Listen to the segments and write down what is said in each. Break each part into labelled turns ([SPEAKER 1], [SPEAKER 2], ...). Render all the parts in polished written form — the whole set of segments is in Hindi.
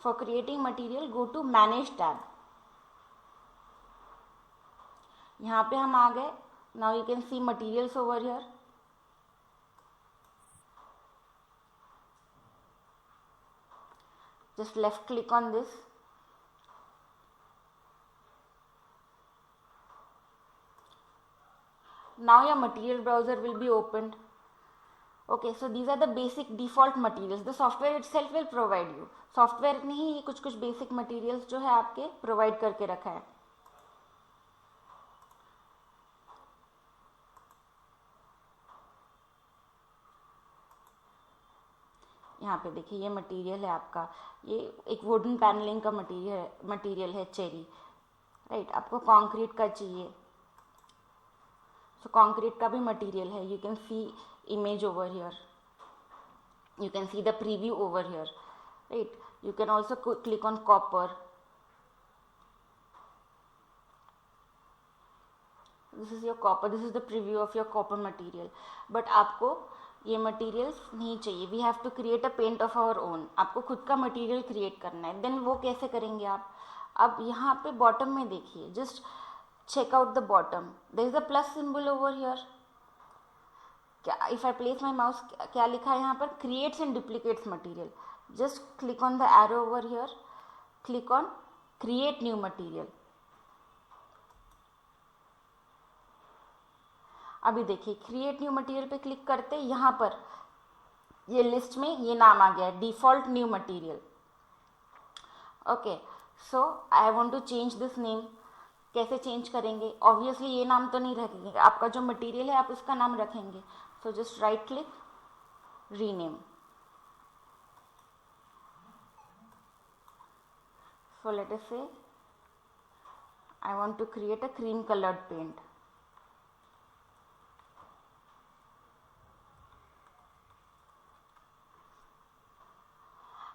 [SPEAKER 1] For creating material, go to Manage tab. यहाँ पे हम आ गए. Now you can see materials over here. Just left click on this. Now your material browser will be opened. Okay, so these are the basic default materials. The software itself will provide you. Software ने ही कुछ कुछ basic materials जो है आपके provide करके रखा है. यहाँ पे देखिए ये मटेरियल है आपका. ये एक वुडन पैनलिंग का मटेरियल है चेरी, राइट. आपको कंक्रीट का चाहिए, सो कंक्रीट का भी मटेरियल है. You can see image over here, you can see the preview over here, right. You can also click on copper. This is your copper, this is the preview of your copper material. But आपको ये materials नहीं चाहिए. We have to create a paint of our own. आपको खुद का material create करना है. Then वो कैसे करेंगे आप? अब यहाँ पे bottom में देखिए, just check out the bottom. There is a plus symbol over here. क्या if I place my mouse, क्या लिखा है यहाँ पर? Creates and duplicates material. Just click on the arrow over here, click on create new material. अभी देखिए क्रिएट न्यू मटीरियल पे क्लिक करते यहाँ पर ये लिस्ट में ये नाम आ गया है, default new material. Okay, so I want to change this name. कैसे चेंज करेंगे? ऑब्वियसली ये नाम तो नहीं रखेंगे, आपका जो मटीरियल है आप उसका नाम रखेंगे. So just right click, rename. So let us say I want to create a cream colored paint.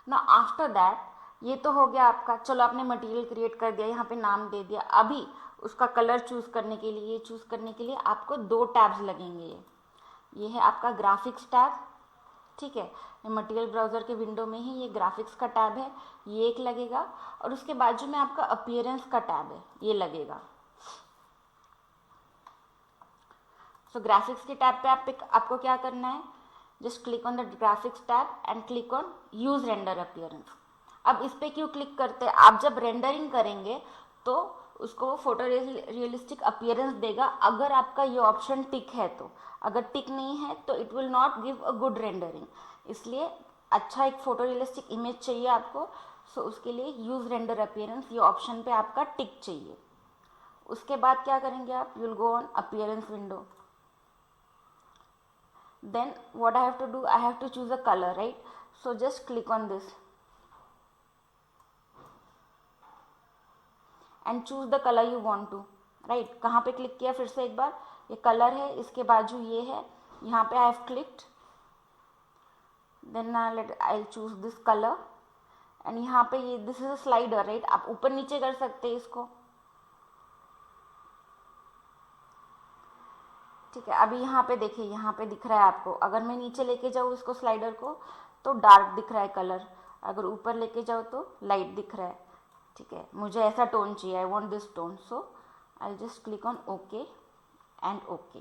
[SPEAKER 1] Now after that, ये तो हो गया आपका. चलो आपने मटेरियल क्रिएट कर दिया, यहाँ पे नाम दे दिया. अभी उसका कलर चूज करने के लिए आपको दो टैब्स लगेंगे. ये है आपका ग्राफिक्स टैब, ठीक है. मटेरियल ब्राउज़र के विंडो में ही ये ग्राफिक्स का टैब है, ये एक लगेगा. और उसके बाजू में आपका अपीयरेंस का टैब है, ये लगेगा. सो ग्राफिक्स के टैब पे आपको क्या करना है? Just click on the graphics tab and click on use render appearance. अब इस पे क्यों क्लिक करते हैं? आप जब रेंडरिंग करेंगे तो उसको फोटो रियलिस्टिक अपीयरेंस देगा अगर आपका ये ऑप्शन टिक है तो. अगर टिक नहीं है तो it will not give a good rendering. इसलिए अच्छा एक फोटो रियलिस्टिक इमेज चाहिए आपको. सो उसके लिए यूज रेंडर अपीयरेंस ये ऑप्शन पे आपका टिक चाहिए. उसके बाद क्या करेंगे आप? You will go on appearance window. Then what I have to do? I have to choose a colour, right. So just click on this and choose the colour you want to, right. कहाँ पे क्लिक किया? फिर से एक बार. ये कलर है, इसके बाजू ये है, यहाँ पे I have clicked. Then I choose this colour and यहाँ पे ये this is a slider, right. आप ऊपर नीचे कर सकते हैं इसको, ठीक है. अभी यहाँ पे देखिए, यहाँ पे दिख रहा है आपको. अगर मैं नीचे लेके जाऊँ इसको स्लाइडर को तो डार्क दिख रहा है कलर. अगर ऊपर लेके जाओ तो लाइट दिख रहा है, ठीक है. मुझे ऐसा टोन चाहिए, I want this tone. So I just click on okay and okay.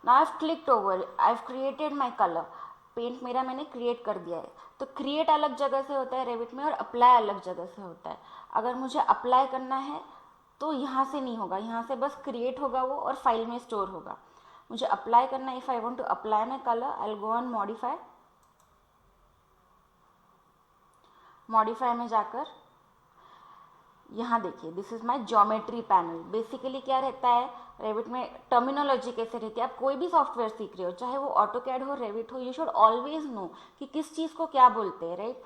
[SPEAKER 1] Now I have clicked over, I have created my colour. Paint मेरा मैंने क्रिएट कर दिया है. तो क्रिएट अलग जगह से होता है रेविट में और अप्लाई अलग जगह से होता है. अगर मुझे अप्लाई करना है तो यहाँ से नहीं होगा, यहाँ से बस क्रिएट होगा वो और फाइल में स्टोर होगा. मुझे अप्लाई करना है, if I want to apply my colour I will go on modify. Modify में जाकर यहाँ देखिए, this is my geometry panel. Basically क्या रहता है रेविट में, टर्मिनोलॉजी कैसे रहती है. आप कोई भी सॉफ्टवेयर सीख रहे हो, चाहे वो ऑटोकैड हो, रेविट हो, यू शुड ऑलवेज नो कि किस चीज़ को क्या बोलते हैं, राइट.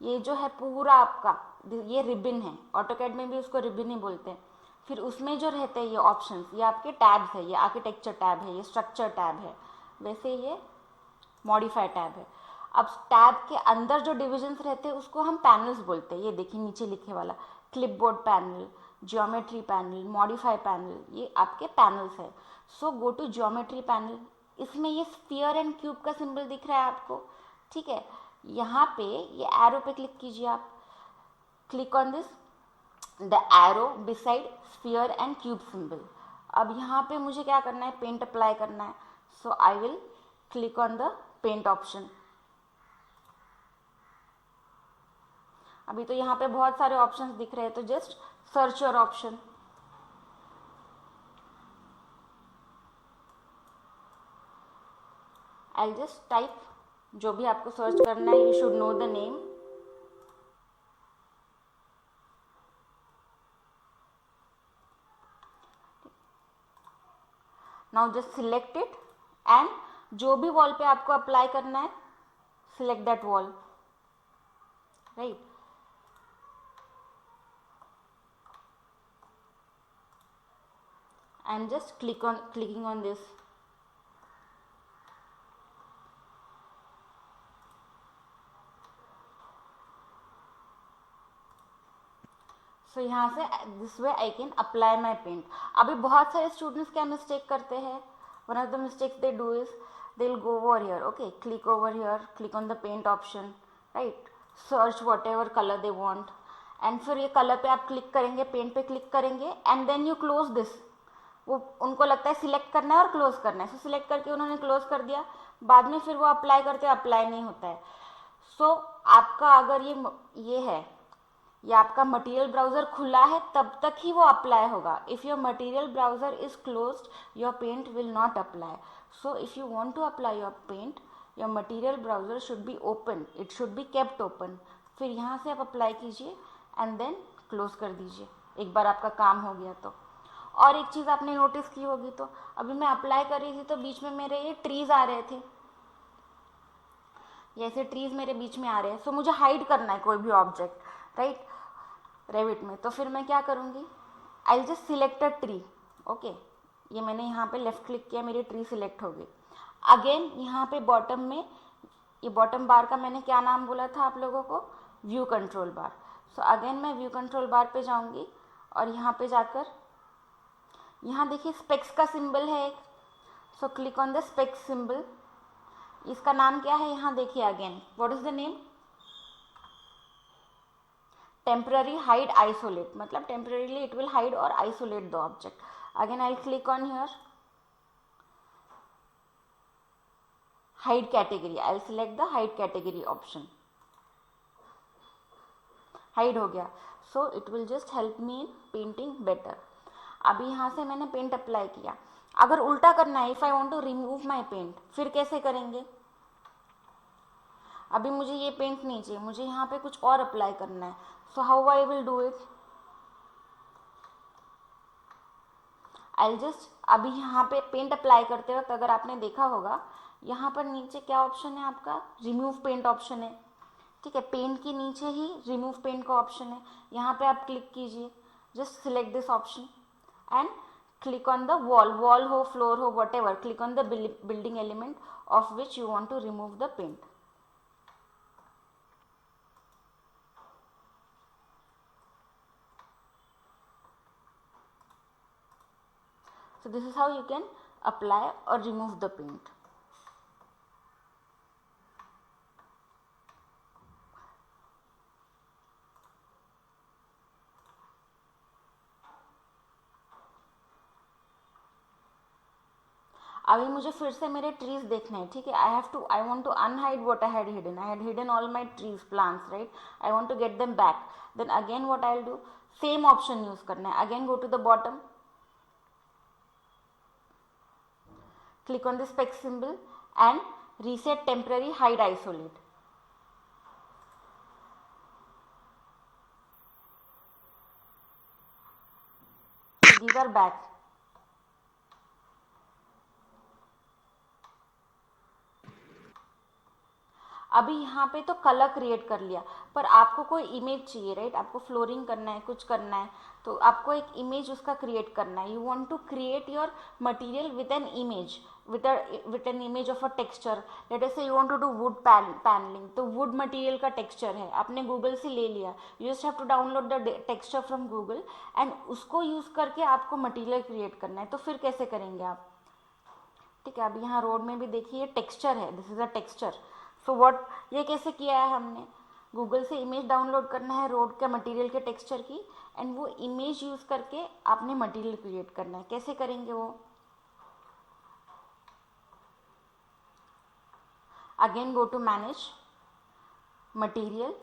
[SPEAKER 1] ये जो है पूरा आपका ये रिबिन है. ऑटोकैड में भी उसको रिबिन ही बोलते हैं. फिर उसमें जो रहते हैं ये ऑप्शंस, ये आपके टैब्स है. ये आर्किटेक्चर टैब है, ये स्ट्रक्चर टैब है, वैसे ये मॉडिफाई टैब है. अब टैब के अंदर जो डिविजन्स रहते हैं उसको हम पैनल्स बोलते हैं. ये देखिए नीचे लिखे वाला clipboard panel, geometry panel, modify panel, ये आपके पैनल्स है. सो गो टू ज्योमेट्री पैनल. इसमें ये स्फीयर एंड क्यूब का सिंबल दिख रहा है आपको, ठीक है। यहाँ पे ये एरो पे क्लिक कीजिए आप, click on this the arrow beside sphere and cube symbol. अब यहाँ पे मुझे क्या करना है, पेंट अप्लाई करना है। So I will click on the paint option. अभी तो यहाँ पे बहुत सारे ऑप्शंस दिख रहे हैं, तो just search your option. I just type जो भी आपको सर्च करना है, you should know the name. Now just select it and जो भी वॉल पे आपको अप्लाई करना है, select that wall, right. I am just clicking on this. So यहाँ से this way I can apply my paint. अभी बहुत सारे स्टूडेंट्स क्या मिस्टेक करते हैं, one of the mistakes they do is they will go over here, okay, click over here, click on the paint option, right, search whatever colour they want, and फिर ये कलर पे आप क्लिक करेंगे, पेंट पे क्लिक करेंगे, and then you close this. वो उनको लगता है सिलेक्ट करना है और क्लोज करना है, सो सिलेक्ट करके उन्होंने क्लोज कर दिया, बाद में फिर वो अप्लाई करते अप्लाई नहीं होता है। सो आपका अगर ये है, या आपका मटेरियल ब्राउजर खुला है तब तक ही वो अप्लाई होगा। If your material browser is closed, your paint will not apply. So if you want to apply your paint, your material browser should be open, it should be kept open. फिर यहाँ से आप अप्लाई कीजिए एंड देन क्लोज कर दीजिए, एक बार आपका काम हो गया तो। और एक चीज़ आपने नोटिस की होगी, तो अभी मैं अप्लाई कर रही थी तो बीच में मेरे ये ट्रीज आ रहे थे, ये ऐसे ट्रीज मेरे बीच में आ रहे हैं। सो मुझे हाइड करना है कोई भी ऑब्जेक्ट, राइट, रेविट में। तो फिर मैं क्या करूँगी, I will just select a tree, okay, ये मैंने यहाँ पे लेफ्ट क्लिक किया, मेरी ट्री सिलेक्ट हो गई। अगेन यहाँ पे बॉटम में, ये बॉटम बार का मैंने क्या नाम बोला था आप लोगों को, व्यू कंट्रोल बार। सो अगेन मैं व्यू कंट्रोल बार पे जाऊँगी और यहाँ पे जाकर, यहाँ देखिए स्पेक्स का सिंबल है एक, so click on the specs symbol. इसका नाम क्या है, यहाँ देखिए again, what is the name, temporary hide isolate, मतलब टेम्पररीली इट विल हाइड और isolate the object. Again I will click on here, hide category, I will select the hide category option, hide हो गया। So it will just help me in painting better. अभी यहाँ से मैंने पेंट अप्लाई किया, अगर उल्टा करना है, if I want to remove my paint, फिर कैसे करेंगे। अभी मुझे ये पेंट नहीं चाहिए, मुझे यहाँ पे कुछ और अप्लाई करना है। So how I will do it, I just, अभी यहाँ पे पेंट अप्लाई करते वक्त अगर आपने देखा होगा, यहाँ पर नीचे क्या ऑप्शन है आपका, रिमूव पेंट ऑप्शन है, ठीक है, पेंट के नीचे ही रिमूव पेंट का ऑप्शन है, यहाँ पे आप क्लिक कीजिए, just select this option and click on the wall ho, floor ho, whatever, click on the building element of which you want to remove the paint. So this is how you can apply or remove the paint. अभी मुझे फिर से मेरे ट्रीज देखने हैं, ठीक है, I want to unhide what I had hidden all my trees, plants, right, I want to get them back. Then again what I will do, same option use करना है, again go to the bottom, click on the speck symbol and reset temporary hide isolate. So these are back. अभी यहाँ पे तो कलर क्रिएट कर लिया, पर आपको कोई इमेज चाहिए, राइट, आपको फ्लोरिंग करना है, कुछ करना है, तो आपको एक इमेज उसका क्रिएट करना है। You want to create your material with an image, with an image of a texture. Let us say you want to do wood panelling, तो वुड मटेरियल का टेक्सचर है, आपने गूगल से ले लिया, you just have to download the texture from Google and उसको यूज़ करके आपको मटेरियल क्रिएट करना है। तो फिर कैसे करेंगे आप, ठीक है। अब यहाँ रोड में भी देखिए ये टेक्सचर है, this is a texture. So what, ये कैसे किया है हमने, गूगल से इमेज डाउनलोड करना है रोड के मटेरियल के टेक्सचर की, एंड वो इमेज यूज करके आपने मटेरियल क्रिएट करना है। कैसे करेंगे वो, again go to manage material,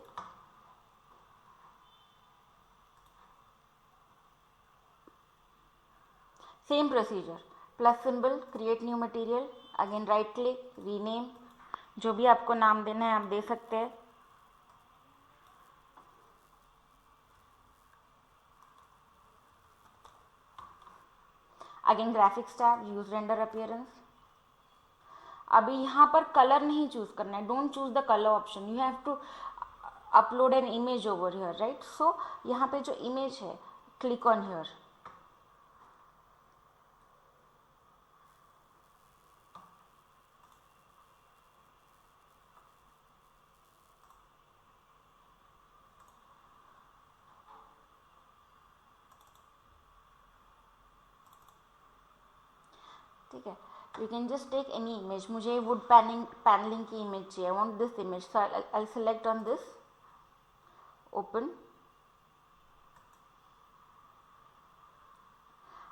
[SPEAKER 1] same procedure, plus symbol, create new material, again right click, rename, जो भी आपको नाम देना है आप दे सकते हैं। Again graphics tab, use render appearance. अभी यहाँ पर कलर नहीं चूज करना है, don't choose the colour option, you have to upload an image over here, right. So यहाँ पे जो इमेज है, क्लिक ऑन हियर, ठीक है। You can just take any image, मुझे वुड पैनलिंग की इमेज चाहिए, I want this image, so I select on this, open,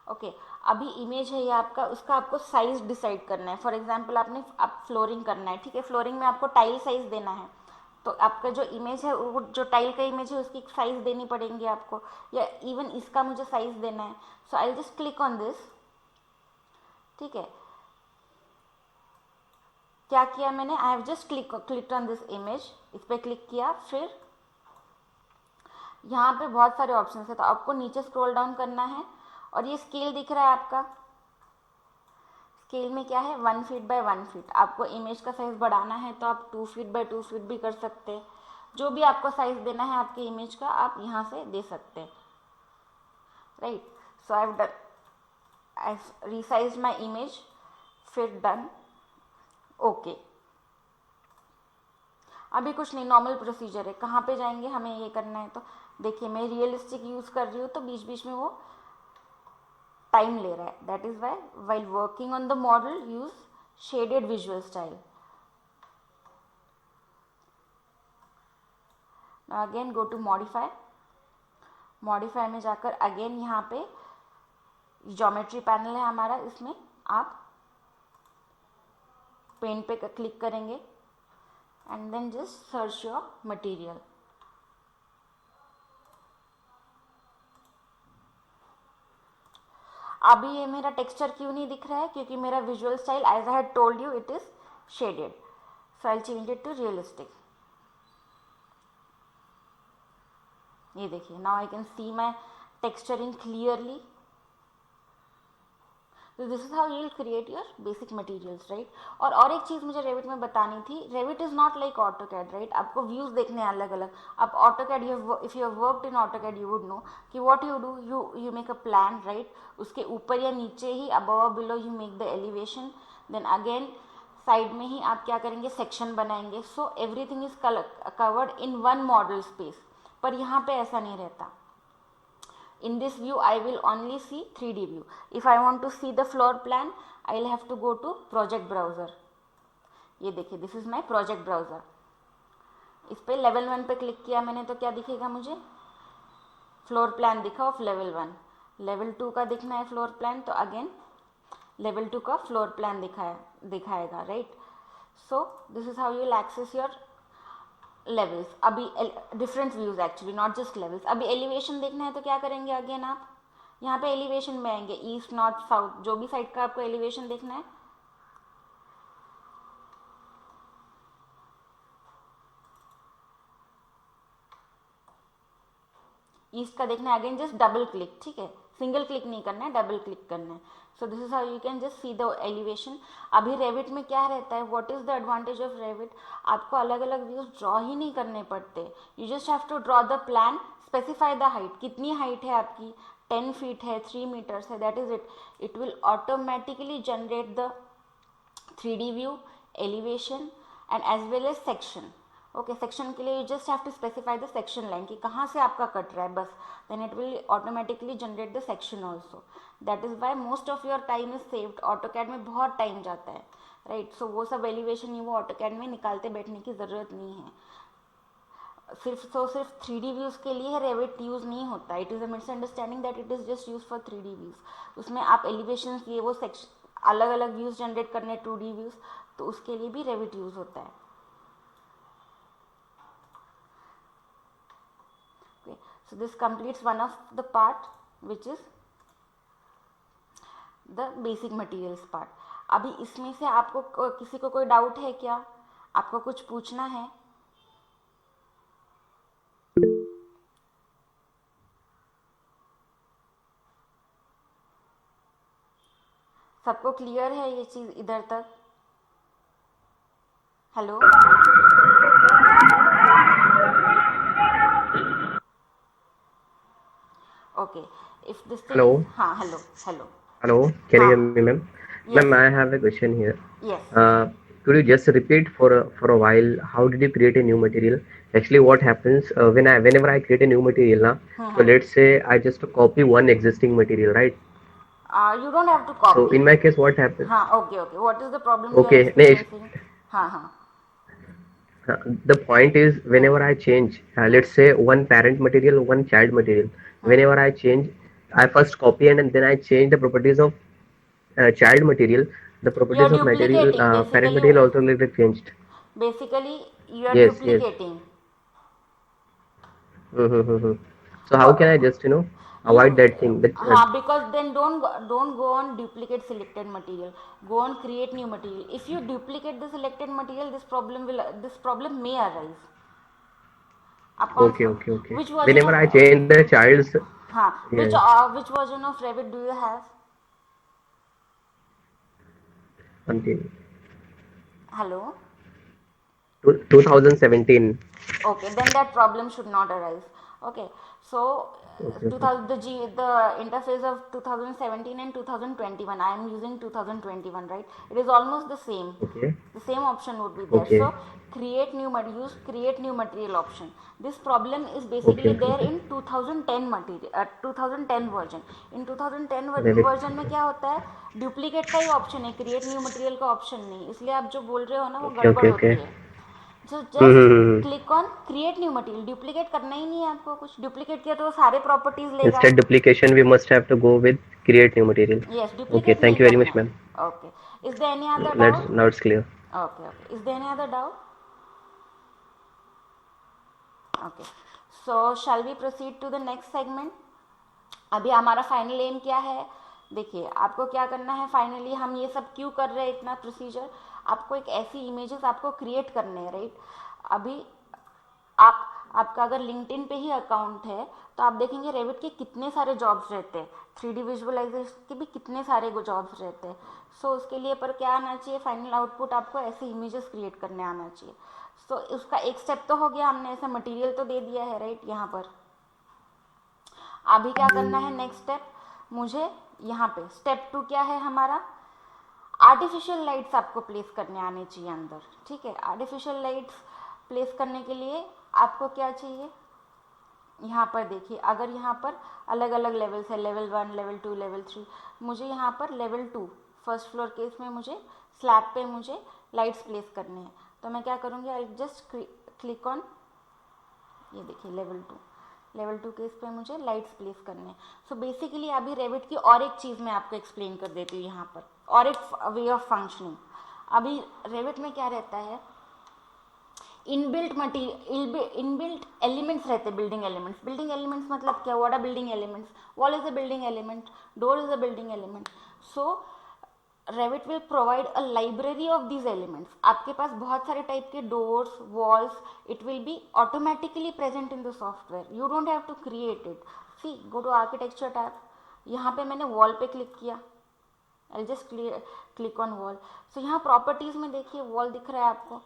[SPEAKER 1] okay. अभी इमेज है ये आपका, उसका आपको साइज डिसाइड करना है। फॉर एग्जांपल आप फ्लोरिंग करना है, ठीक है, फ्लोरिंग में आपको टाइल साइज देना है, तो आपका जो इमेज है वो जो टाइल का इमेज है उसकी साइज देनी पड़ेंगी आपको, या इवन इसका मुझे साइज देना है। So I just click on this, ठीक है। क्या किया मैंने, I have just click on this image, इस पर क्लिक किया, फिर यहाँ पे बहुत सारे ऑप्शन है, तो आपको नीचे स्क्रॉल डाउन करना है, और ये स्केल दिख रहा है आपका, स्केल में क्या है 1 फीट बाय 1 फीट। आपको इमेज का साइज बढ़ाना है तो आप 2 फीट बाय 2 फीट भी कर सकते हैं, जो भी आपको साइज देना है आपकी इमेज का आप यहाँ से दे सकते हैं, right. So I have done, I resized my image, फिर डन, ओके। अभी कुछ नहीं, नॉर्मल प्रोसीजर है, कहाँ पे जाएंगे हमें ये करना है, तो देखिए मैं रियलिस्टिक यूज कर रही हूँ तो बीच बीच में वो टाइम ले रहा है, that is why while working on the model use shaded visual style. Again go to modify, modify में जाकर अगेन यहाँ पे ज्योमेट्री पैनल है हमारा, इसमें आप पेंट पे क्लिक करेंगे and then just search your material. अभी ये मेरा टेक्सचर क्यों नहीं दिख रहा है, क्योंकि मेरा visual style as I had told you it is shaded, so I change it to realistic. ये देखिए, now I can see my texturing clearly. तो this is how you will create your basic materials, right. और एक चीज़ मुझे रेविट में बतानी थी, Revit is not like AutoCAD, right. आपको व्यूज देखने हैं अलग अलग। आप AutoCAD, if you have worked in AutoCAD you would know कि what you do, you make a plan, right. उसके ऊपर या नीचे ही, above below you make the elevation, then again side में ही आप क्या करेंगे, सेक्शन बनाएंगे। So everything is covered in one model space, पर यहाँ पे ऐसा नहीं रहता। In this view I will only see 3D view. If I want to see the floor plan I will have to go to project browser. ये देखिए, this is my project browser. इस पे लेवल 1 पे क्लिक किया मैंने तो क्या दिखेगा मुझे, फ्लोर प्लान दिखा ऑफ लेवल 1। लेवल 2 का दिखना है फ्लोर प्लान, तो अगेन लेवल 2 का फ्लोर प्लान दिखाएगा, right. So this is how you will access your levels. अभी different views actually, not just levels. अभी एलिवेशन देखना है तो क्या करेंगे, अगेन आप यहाँ पे एलिवेशन में आएंगे, ईस्ट नॉर्थ साउथ जो भी साइड का आपको एलिवेशन देखना है, ईस्ट का देखना है, अगेन जस्ट डबल क्लिक, ठीक है, सिंगल क्लिक नहीं करना है, डबल क्लिक करना है। So this is how you can just see the elevation. अभी रेविट में क्या रहता है, what is the advantage of Revit, आपको अलग अलग व्यूज ड्रॉ ही नहीं करने पड़ते, you just have to draw the plan, specify the height, कितनी हाइट है आपकी, 10 फीट है, 3 मीटर्स है, that is it. It will automatically generate the 3D view, elevation and as well as section. Okay, section के लिए you just have to specify the section line कि कहाँ से आपका कट रहा है बस, then it will automatically generate the section also. That is why most of your time is saved. AutoCAD में बहुत टाइम जाता है, राइट. सो वो सब एलिवेशन ही वो ऑटोकैड में निकालते बैठने की ज़रूरत नहीं है. सिर्फ 3D व्यूज़ के लिए रेविट यूज़ नहीं होता. It is a misunderstanding that it is just use for 3D views. उसमें आप एलिवेशन ये वो सेक्शन अलग अलग व्यूज़ जनरेट करने 2D व्यूज़, तो उसके लिए भी रेविट यूज़ होता है. Okay. So this completes one of the part which is the basic materials part. अभी इसमें से आपको किसी को कोई डाउट है क्या? आपको कुछ पूछना है? सबको क्लियर है ये चीज़ इधर तक? Hello, okay. If this thing,
[SPEAKER 2] Hello.
[SPEAKER 1] हाँ, hello hello.
[SPEAKER 2] Hello. Can you
[SPEAKER 1] हाँ,
[SPEAKER 2] hear me, ma'am?
[SPEAKER 1] Yes
[SPEAKER 2] Ma'am, I have a question here.
[SPEAKER 1] Yes.
[SPEAKER 2] Could you just repeat for a while how did you create a new material? Actually, what happens whenever I create a new material, na, so let's say I just copy one existing material, right?
[SPEAKER 1] You don't have to
[SPEAKER 2] So
[SPEAKER 1] copy.
[SPEAKER 2] in my case, what happens?
[SPEAKER 1] हाँ, okay okay. What is the problem you are
[SPEAKER 2] Okay,
[SPEAKER 1] experiencing? हाँ हाँ.
[SPEAKER 2] the point is whenever I change, let's say one parent material, one child material. Whenever I change, I first copy and then I change the properties of child material. The
[SPEAKER 1] You are
[SPEAKER 2] properties of material
[SPEAKER 1] duplicating
[SPEAKER 2] parent
[SPEAKER 1] basically.
[SPEAKER 2] material also will be changed.
[SPEAKER 1] Basically, you are
[SPEAKER 2] Yes, yes.
[SPEAKER 1] duplicating.
[SPEAKER 2] Mm-hmm. So how can I
[SPEAKER 1] What
[SPEAKER 2] just
[SPEAKER 1] you?
[SPEAKER 2] avoid that thing? That
[SPEAKER 1] हाँ, because then don't go on duplicate selected material. Go on create new material. If you duplicate the selected material, this problem may arise. आप कौन
[SPEAKER 2] okay, okay, okay.
[SPEAKER 1] which version
[SPEAKER 2] Whenever
[SPEAKER 1] of,
[SPEAKER 2] I change the child's
[SPEAKER 1] हाँ,
[SPEAKER 2] yes
[SPEAKER 1] which version of Revit do you have?
[SPEAKER 2] until
[SPEAKER 1] Hello.
[SPEAKER 2] 2017.
[SPEAKER 1] Okay, then that problem should not arise. Okay, so
[SPEAKER 2] Okay, okay,
[SPEAKER 1] 2000 the interface of 2017 and 2021. I am using 2021, right? It is almost the same.
[SPEAKER 2] okay,
[SPEAKER 1] The same option would be there.
[SPEAKER 2] okay,
[SPEAKER 1] So create new use create new material option. This problem is
[SPEAKER 2] okay,
[SPEAKER 1] basically
[SPEAKER 2] okay,
[SPEAKER 1] there
[SPEAKER 2] okay.
[SPEAKER 1] in 2010 material 2010 version. In 2010
[SPEAKER 2] Revit.
[SPEAKER 1] Version में क्या होता है, डुप्लीकेट का ही ऑप्शन है, क्रिएट न्यू मटेरियल का ऑप्शन नहीं. इसलिए आप जो बोल रहे हो ना वो
[SPEAKER 2] Okay,
[SPEAKER 1] गड़बड़
[SPEAKER 2] okay,
[SPEAKER 1] होती
[SPEAKER 2] okay.
[SPEAKER 1] है. So just
[SPEAKER 2] Mm-hmm.
[SPEAKER 1] Click on create new material. Duplicate करना ही नहीं है आपको कुछ. डुप्लीकेट किया तो सारे प्रॉपर्टीज लेगा.
[SPEAKER 2] Instead duplication, we must have to go with create new material.
[SPEAKER 1] Yes,
[SPEAKER 2] Okay,
[SPEAKER 1] duplicate
[SPEAKER 2] thank
[SPEAKER 1] नहीं
[SPEAKER 2] you very
[SPEAKER 1] करना
[SPEAKER 2] much,
[SPEAKER 1] है.
[SPEAKER 2] ma'am.
[SPEAKER 1] Okay. Is there any other
[SPEAKER 2] Let's
[SPEAKER 1] doubt?
[SPEAKER 2] now it's clear.
[SPEAKER 1] Okay okay. Is there any other doubt? Okay. So shall we proceed to the next segment. अभी हमारा फाइनल एम क्या है? देखिए, आपको क्या करना है फाइनली. हम ये सब क्यों कर रहे हैं, इतना प्रोसीजर? आपको एक ऐसी इमेजेस आपको क्रिएट करने हैं, राइट. अभी आपका अगर लिंक्डइन पे ही अकाउंट है तो आप देखेंगे रेविट के कितने सारे जॉब्स रहते हैं. 3D विजुअलाइजेशन के भी कितने सारे जॉब्स रहते हैं. सो उसके लिए पर क्या आना चाहिए, फाइनल आउटपुट आपको ऐसे इमेजेस क्रिएट करने आना चाहिए. सो उसका एक स्टेप तो हो गया, हमने ऐसा मटेरियल तो दे दिया है, राइट. यहाँ पर अभी क्या करना है, नेक्स्ट स्टेप मुझे यहाँ पे स्टेप 2 क्या है हमारा, आर्टिफिशियल लाइट्स आपको प्लेस करने आने चाहिए अंदर. ठीक है, आर्टिफिशियल लाइट्स प्लेस करने के लिए आपको क्या चाहिए, यहाँ पर देखिए. अगर यहाँ पर अलग अलग लेवल्स है, लेवल 1, लेवल 2, लेवल 3. मुझे यहाँ पर लेवल 2 फर्स्ट फ्लोर केस में मुझे स्लैब पे मुझे लाइट्स प्लेस करने हैं. तो मैं क्या करूँगी, आई जस्ट क्लिक ऑन, ये देखिए लेवल 2 केस पे मुझे लाइट्स प्लेस करने हैं. सो बेसिकली अभी रेविट की और एक चीज़ मैं आपको एक्सप्लेन कर देती हूँ यहाँ पर, और एक वे ऑफ फंक्शनिंग. अभी रेविट में क्या रहता है, इनबिल्ट एलिमेंट्स रहते हैं. बिल्डिंग एलिमेंट्स मतलब क्या, what are building elements? Wall is a building element, door is a building element. So Revit will provide a library of these elements. आपके पास बहुत सारे टाइप के doors, walls, it will be automatically present in the software. You don't have to create it. See, go to architecture tab. यहाँ पे मैंने वॉल पे क्लिक किया. I just click on wall. So यहाँ प्रॉपर्टीज में देखिए वॉल दिख रहा है आपको.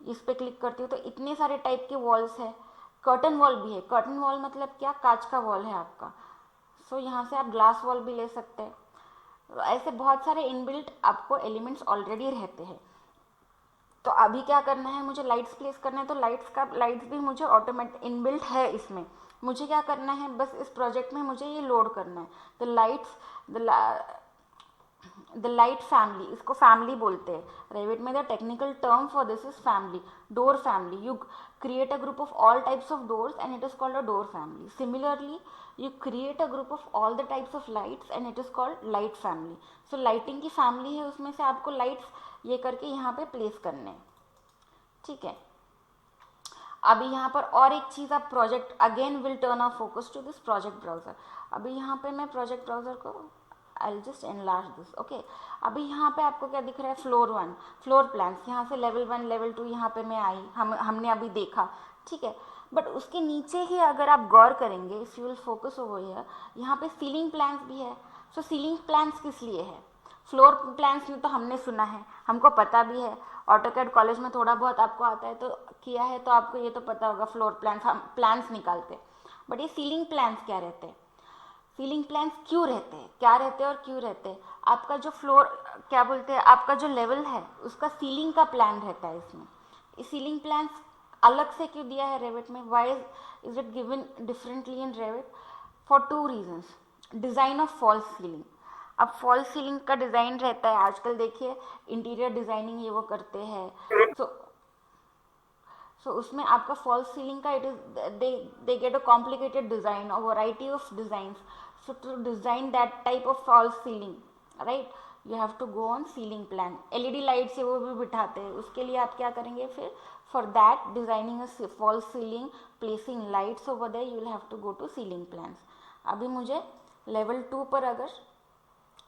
[SPEAKER 1] इस पे क्लिक करती हूँ तो इतने सारे टाइप के वॉल्स है. कर्टन वॉल भी है. कर्टन वॉल मतलब क्या, कांच का वॉल है आपका. सो यहाँ से आप ग्लास वॉल भी ले सकते हैं. ऐसे बहुत सारे इनबिल्ट आपको एलिमेंट्स ऑलरेडी रहते हैं. तो अभी क्या करना है, मुझे लाइट्स प्लेस करना है, तो लाइट्स भी मुझे ऑटोमेटिक इनबिल्ट है इसमें। मुझे क्या करना है, बस इस प्रोजेक्ट में मुझे ये लोड करना है। The lights the light family, इसको फैमिली बोलते हैं रेविट में। The technical term for this is family, door family. You create a group of all types of doors and it is called a door family. Similarly, you create a group of all the types of lights and it is called light family. So lighting की family है, उसमें से आपको lights ये करके यहाँ पे प्लेस करने हैं, ठीक है। अभी यहाँ पर और एक चीज़, आप project again will turn our focus to this project browser. अभी यहाँ पे मैं प्रोजेक्ट ब्राउजर को I just enlarge this, okay. अभी यहाँ पे आपको क्या दिख रहा है, फ्लोर 1 फ्लोर प्लान्स। यहाँ से लेवल 1 लेवल 2 यहाँ पे मैं आई, हमने अभी देखा, ठीक है। बट उसके नीचे ही अगर आप गौर करेंगे, if you will focus over here, यहाँ पे सीलिंग प्लान्स भी है। सो सीलिंग प्लान्स किस लिए है? फ्लोर प्लान्स में तो हमने सुना है, हमको पता भी है, ऑटोकैड कॉलेज में थोड़ा बहुत आपको आता है तो किया है, तो आपको ये तो पता होगा फ्लोर प्लान्स, हम प्लान्स निकालते हैं। बट ये सीलिंग प्लान्स क्या रहते हैं, सीलिंग प्लान्स क्यों रहते हैं, क्या रहते हैं और क्यों रहते हैं? आपका जो फ्लोर क्या बोलते हैं, आपका जो लेवल है उसका सीलिंग का प्लान रहता है इसमें। इस सीलिंग प्लान्स अलग से क्यों दिया है रेविट में? Why is it given differently in Revit? For 2 reasons. Design of false ceiling. अब फॉल्स सीलिंग का डिज़ाइन रहता है, आजकल देखिए इंटीरियर डिज़ाइनिंग ये वो करते हैं, सो उसमें आपका फॉल्स सीलिंग का it is they get a complicated design और variety of designs. So to design that type of false ceiling, right, you have to go on ceiling plan. LED light से वो भी बिठाते हैं, उसके लिए आप क्या करेंगे फिर? For that designing a false ceiling, placing lights over there, you will have to go to ceiling plans. अभी मुझे लेवल 2 पर अगर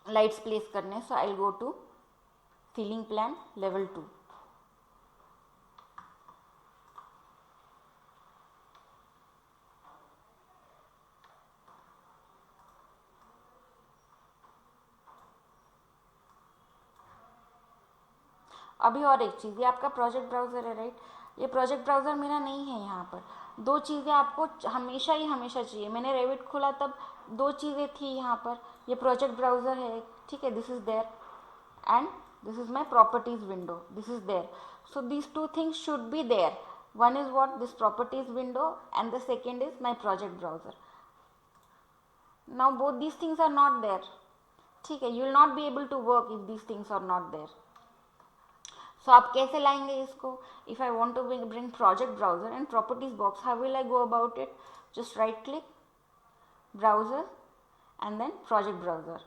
[SPEAKER 1] लाइट्स प्लेस करने, so I will go to ceiling plan level 2। अभी और एक चीज़, ये आपका प्रोजेक्ट ब्राउज़र है, राइट। ये प्रोजेक्ट ब्राउज़र मेरा नहीं है। यहाँ पर 2 चीज़ें आपको हमेशा ही हमेशा चाहिए। मैंने रेविट खोला तब 2 चीज़ें थी यहाँ पर, ये प्रोजेक्ट ब्राउज़र है, ठीक है, this is there, and this is my properties window, this is there. So these 2 things should be there. One is what, this properties window, and the second is my project browser. Now both these things are not there, ठीक है, you will not be able to work if these things are not there. So आप कैसे लाएंगे इसको? If I want to bring project browser and properties box, how will I go about it? Just right click, browser, and then project browser.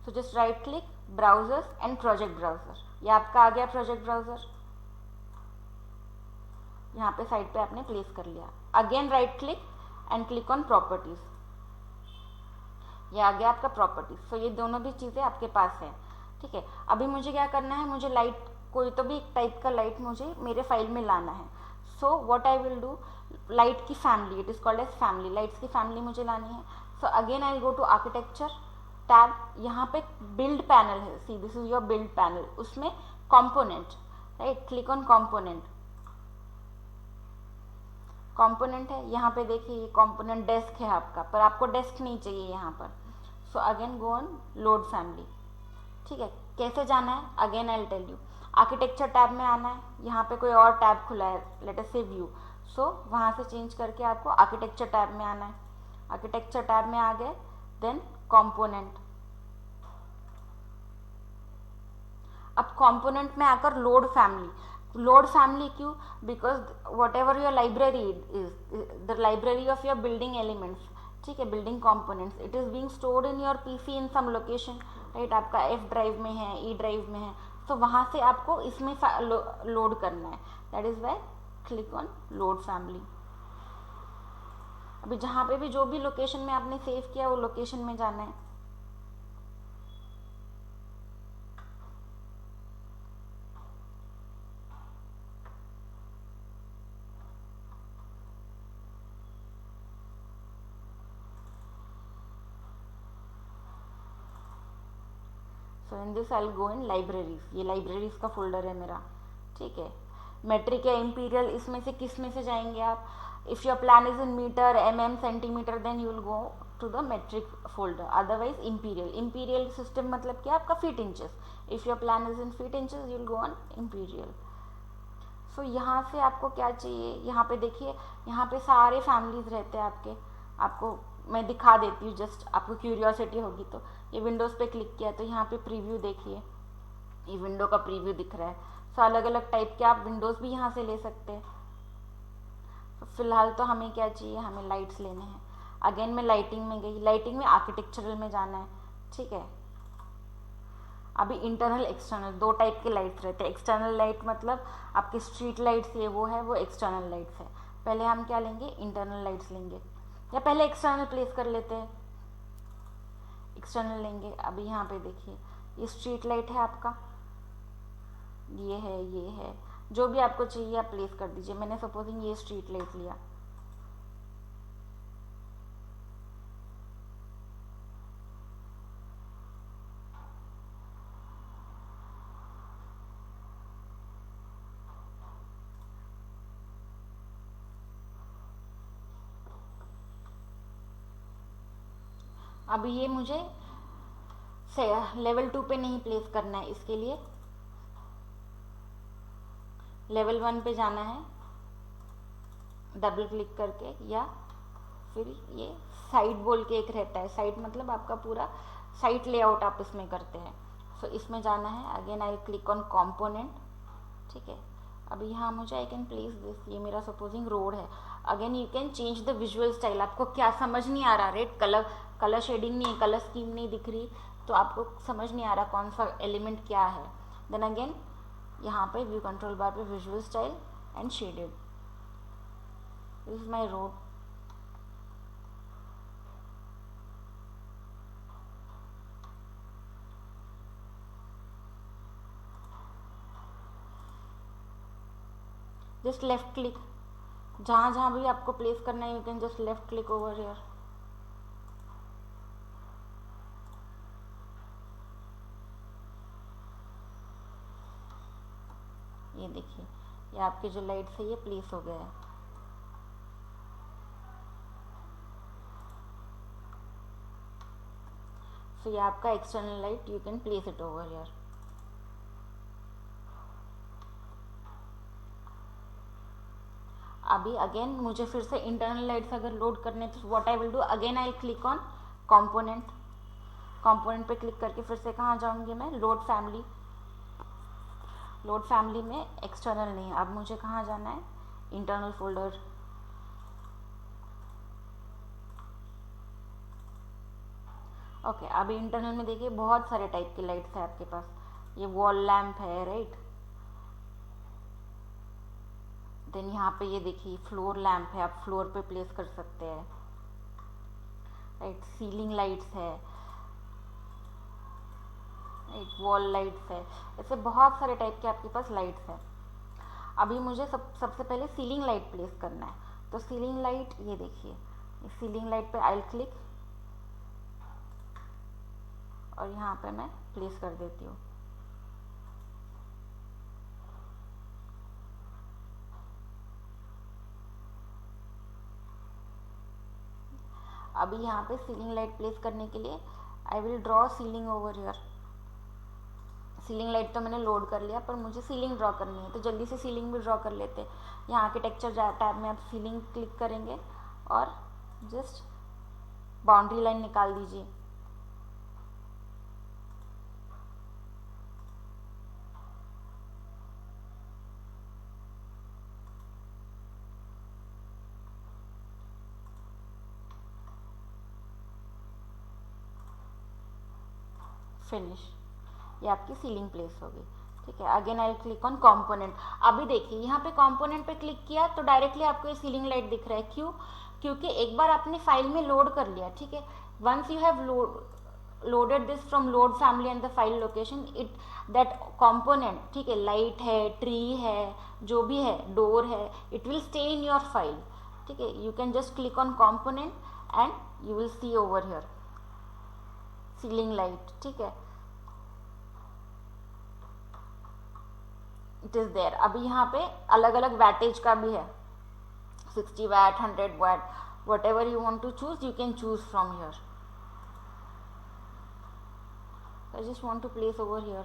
[SPEAKER 1] So just right click, browsers and project browser. ये आपका आ गया प्रोजेक्ट ब्राउजर, यहाँ पे साइड पे आपने प्लेस कर लिया। Again right click and click on properties, ये आ गया आपका प्रॉपर्टीज। सो ये दोनों भी चीज़ें आपके पास है, ठीक है। अभी मुझे क्या करना है, मुझे लाइट, कोई तो भी एक टाइप का लाइट मुझे मेरे फाइल में लाना है। So what I will do, light की family, it is called as family, lights की फैमिली मुझे लानी है। So again I will go to architecture tab, यहाँ पे बिल्ड पैनल है, see this is your build panel, उसमें component, right, click on component. Component है यहाँ पे, देखिए ये कंपोनेंट डेस्क है आपका, पर आपको डेस्क नहीं चाहिए यहाँ पर। So again go on load family, ठीक है। कैसे जाना है, again I will tell you. Architecture tab में आना है, यहाँ पे कोई और टैब खुला है, लेट अस से व्यू, सो वहाँ से चेंज करके आपको आर्किटेक्चर टैब में आना है। आर्किटेक्चर टैब में आ गए, देन कंपोनेंट। अब कंपोनेंट में आकर लोड फैमिली, लोड फैमिली क्यों? Because whatever your library is the library of your building elements, ठीक है, building components, it is being stored in your PC in some location, right. आपका एफ ड्राइव में है, ई ड्राइव में है, तो वहाँ से आपको इसमें लोड करना है, that is why click on load family. अभी जहाँ पे भी जो भी लोकेशन में आपने सेव किया वो लोकेशन में जाना है। So in this I will go in libraries, ये लाइब्रेरीज का फोल्डर है मेरा, ठीक है। मेट्रिक या इंपीरियल, इसमें से किस में से जाएंगे आप? If your plan is in metre, mm, centimetre, then you will go to the metric folder, otherwise imperial. Imperial system मतलब क्या? आपका feet inches. If your plan is in feet inches you will go on imperial. So यहाँ से आपको क्या चाहिए? यहाँ पे देखिए, यहाँ पे सारे फैमिलीज रहते हैं आपको मैं दिखा देती हूँ, जस्ट आपको क्यूरियोसिटी होगी तो। ये विंडोज़ पे क्लिक किया तो यहाँ पे प्रीव्यू देखिए, ये विंडो का प्रीव्यू दिख रहा है। सो अलग अलग टाइप के आप विंडोज़ भी यहाँ से ले सकते हैं। तो फिलहाल तो हमें क्या चाहिए? हमें लाइट्स लेने हैं। अगेन मैं लाइटिंग में गई, लाइटिंग में आर्किटेक्चरल में जाना है, ठीक है। अभी इंटरनल एक्सटर्नल दो टाइप के लाइट्स रहते हैं। एक्सटर्नल लाइट मतलब आपके स्ट्रीट लाइट्स ये वो है, वो एक्सटर्नल लाइट्स है। पहले हम क्या लेंगे? इंटरनल लाइट्स लेंगे, या पहले एक्सटर्नल प्लेस कर लेते हैं। एक्सटर्नल लेंगे। अभी यहाँ पे देखिए, ये स्ट्रीट लाइट है आपका, ये है, जो भी आपको चाहिए आप प्लेस कर दीजिए। मैंने सपोजिंग ये स्ट्रीट लाइट लिया, अभी ये मुझे लेवल 2 पे नहीं प्लेस करना है, इसके लिए लेवल 1 पे जाना है डबल क्लिक करके, या फिर ये साइट बोल के एक रहता है। साइट मतलब आपका पूरा साइट लेआउट आप इसमें करते हैं। सो इसमें जाना है। Again I click on component, ठीक है। अभी यहाँ मुझे आई कैन प्लेस दिस, ये मेरा सपोजिंग रोड है। Again you can change the visual style. आपको क्या समझ नहीं आ रहा? रेड कलर शेडिंग नहीं, कलर स्कीम नहीं दिख रही, तो आपको समझ नहीं आ रहा कौन सा एलिमेंट क्या है। देन अगेन यहाँ पे व्यू कंट्रोल बार पे visual style and shaded, this is my road. Just left click, जहाँ जहाँ भी आपको प्लेस करना है you can just left click over here. ये देखिए, ये आपके जो लाइट्स है ये प्लेस हो गया है। सो ये आपका external light, you can place it over here. अभी अगेन मुझे फिर से इंटरनल लाइट्स अगर लोड करने तो what I will do, again I click on component. Component पे क्लिक करके फिर से कहाँ जाऊँगी मैं? Load family. लोड फैमिली में एक्सटर्नल नहीं, अब मुझे कहाँ जाना है? Internal folder. ओके, अभी इंटरनल में देखिए बहुत सारे टाइप के लाइट्स है आपके पास। ये वॉल लैम्प है, राइट। देन यहाँ पे ये देखिए फ्लोर लैम्प है, आप फ्लोर पे प्लेस कर सकते हैं, राइट। सीलिंग लाइट्स है, राइट। वॉल लाइट्स है, ऐसे बहुत सारे टाइप के आपके पास लाइट्स है। अभी मुझे सबसे पहले सीलिंग लाइट प्लेस करना है। तो सीलिंग लाइट ये देखिए, सीलिंग लाइट पे आई क्लिक और यहाँ पे मैं प्लेस कर देती हूँ। अभी यहाँ पे सीलिंग लाइट प्लेस करने के लिए I will draw ceiling over here. Ceiling light तो मैंने लोड कर लिया, पर मुझे सीलिंग ड्रॉ करनी है, तो जल्दी से सीलिंग भी ड्रॉ कर लेते हैं। यहाँ आर्किटेक्चर टैब में आप सीलिंग क्लिक करेंगे और जस्ट बाउंड्री लाइन निकाल दीजिए। फिनिश, ये आपकी सीलिंग प्लेस हो गई, ठीक है। Again I click on component. अभी देखिए यहाँ पे कंपोनेंट पे क्लिक किया तो डायरेक्टली आपको ये सीलिंग लाइट दिख रहा है। क्यों? क्योंकि एक बार आपने फाइल में लोड कर लिया, ठीक है। Once you have loaded this from load family and the file location, it that component, ठीक है, लाइट है, ट्री है, जो भी है, डोर है, it will stay in your file, ठीक है। You can just click on component and you will see over here ceiling light, ठीक है। It is there. अभी यहाँ पे अलग अलग वैटेज का भी है, 60 watt, 100 watt, whatever you want to choose, you can choose from here. I just want to place over here.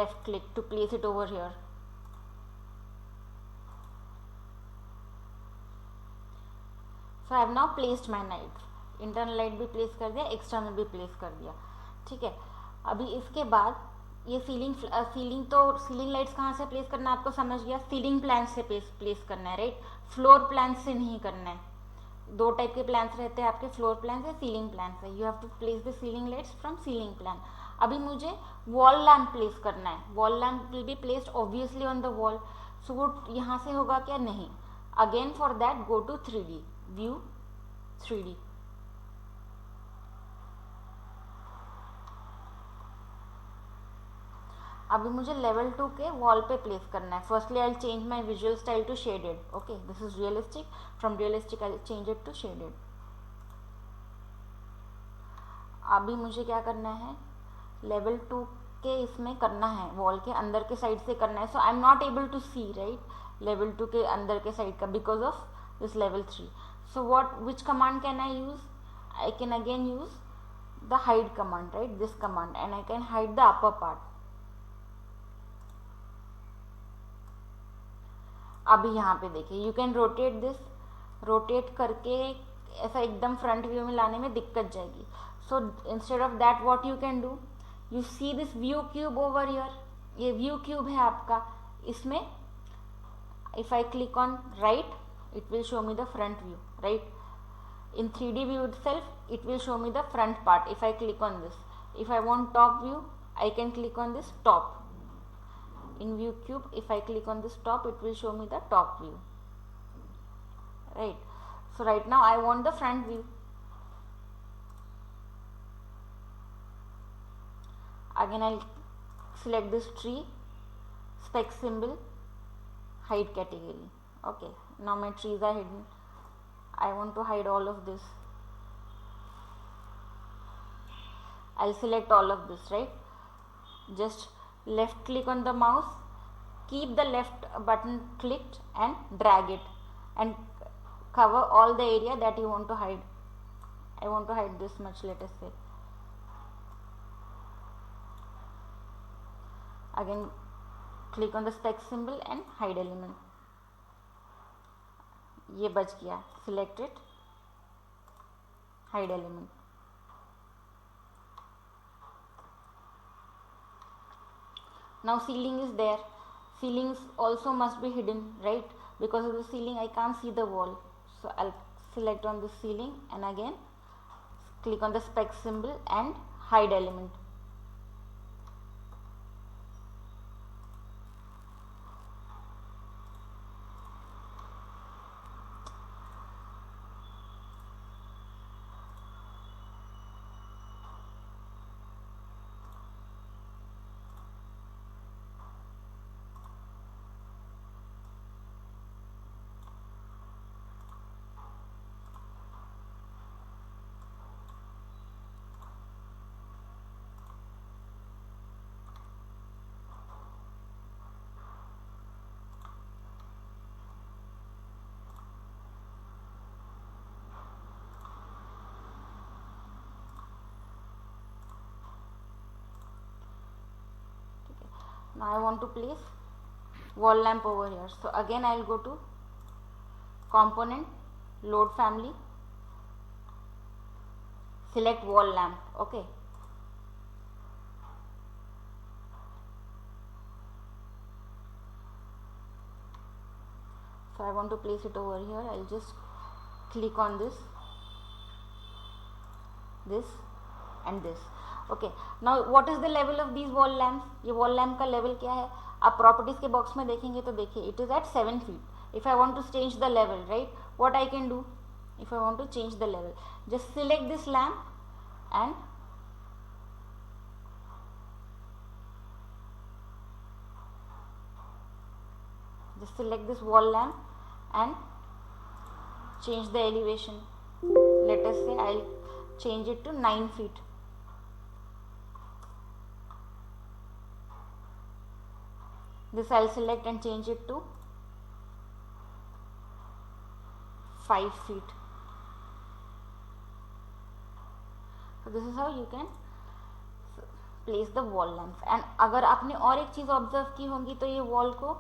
[SPEAKER 1] Left click to place it over here. So I have now placed my light. Internal light भी प्लेस कर दिया, एक्सटर्नल भी प्लेस कर दिया, ठीक है। अभी इसके बाद ये सीलिंग तो सीलिंग लाइट्स कहाँ से प्लेस करना है आपको समझ गया, सीलिंग प्लान से प्लेस करना है, राइट। फ्लोर प्लान से नहीं करना है। दो टाइप के प्लान्स रहते हैं आपके, फ्लोर प्लान से, सीलिंग प्लान से। You have to place the ceiling lights from ceiling plan. अभी मुझे वॉल लैम्प प्लेस करना है। Wall lamp will be placed obviously on the wall. So वो यहाँ से होगा क्या, नहीं। Again for that go to 3D view, 3D। अभी मुझे लेवल 2 के वॉल पे प्लेस करना है। Firstly I change my visual style to shaded. Okay, this is realistic, from realistic I change it to shaded. अभी मुझे क्या करना है, लेवल 2 के इसमें करना है, वॉल के अंदर के साइड से करना है। So I am not able to see, right, level 2 के अंदर के साइड का, because of this level 3। So what, which command can I use, I can again use the hide command, right, this command, and I can hide the upper part. अभी यहाँ पे देखिए, you can rotate this, rotate करके ऐसा एकदम फ्रंट व्यू में लाने में दिक्कत जाएगी। So instead of that what you can do, you see this view cube over here, ये व्यू क्यूब है आपका। इसमें if I click on right, it will show me the front view, right. in 3D view itself, it will show me the front part if I click on this. If I want top view, I can click on this top. In view cube, if I click on this top, it will show me the top view, right. So right now I want the front view. Again I'll select this tree, spec symbol, hide category. Okay, now my trees are hidden. I want to hide all of this. I'll select all of this, right. Just left click on the mouse, keep the left button clicked and drag it and cover all the area that you want to hide. I want to hide this much, let us say. Again click on the spec symbol and hide element. ये बच गया, select it, hide element. Now ceiling is there. Ceilings also must be hidden, right, because of the ceiling I can't see the wall. So I'll select on the ceiling and again click on the spec symbol and hide element. Now I want to place wall lamp over here. So again I will go to component, load family, select wall lamp. Okay, so I want to place it over here. I'll just click on this and this. Okay, now what is the level of these wall lamps. ये वॉल लैम्प का लेवल क्या है, आप प्रॉपर्टीज के बॉक्स में देखेंगे तो देखिए it is at 7 feet. If I want to change the level, right, what I can do, if I want to change the level, just select this lamp and just select this wall lamp and change the elevation. Let us say I'll change it to 9 feet. This I'll select and change it to 5 feet. So this is how you can place the wall lamps. And अगर आपने और एक चीज ऑब्जर्व की होगी तो ये वॉल को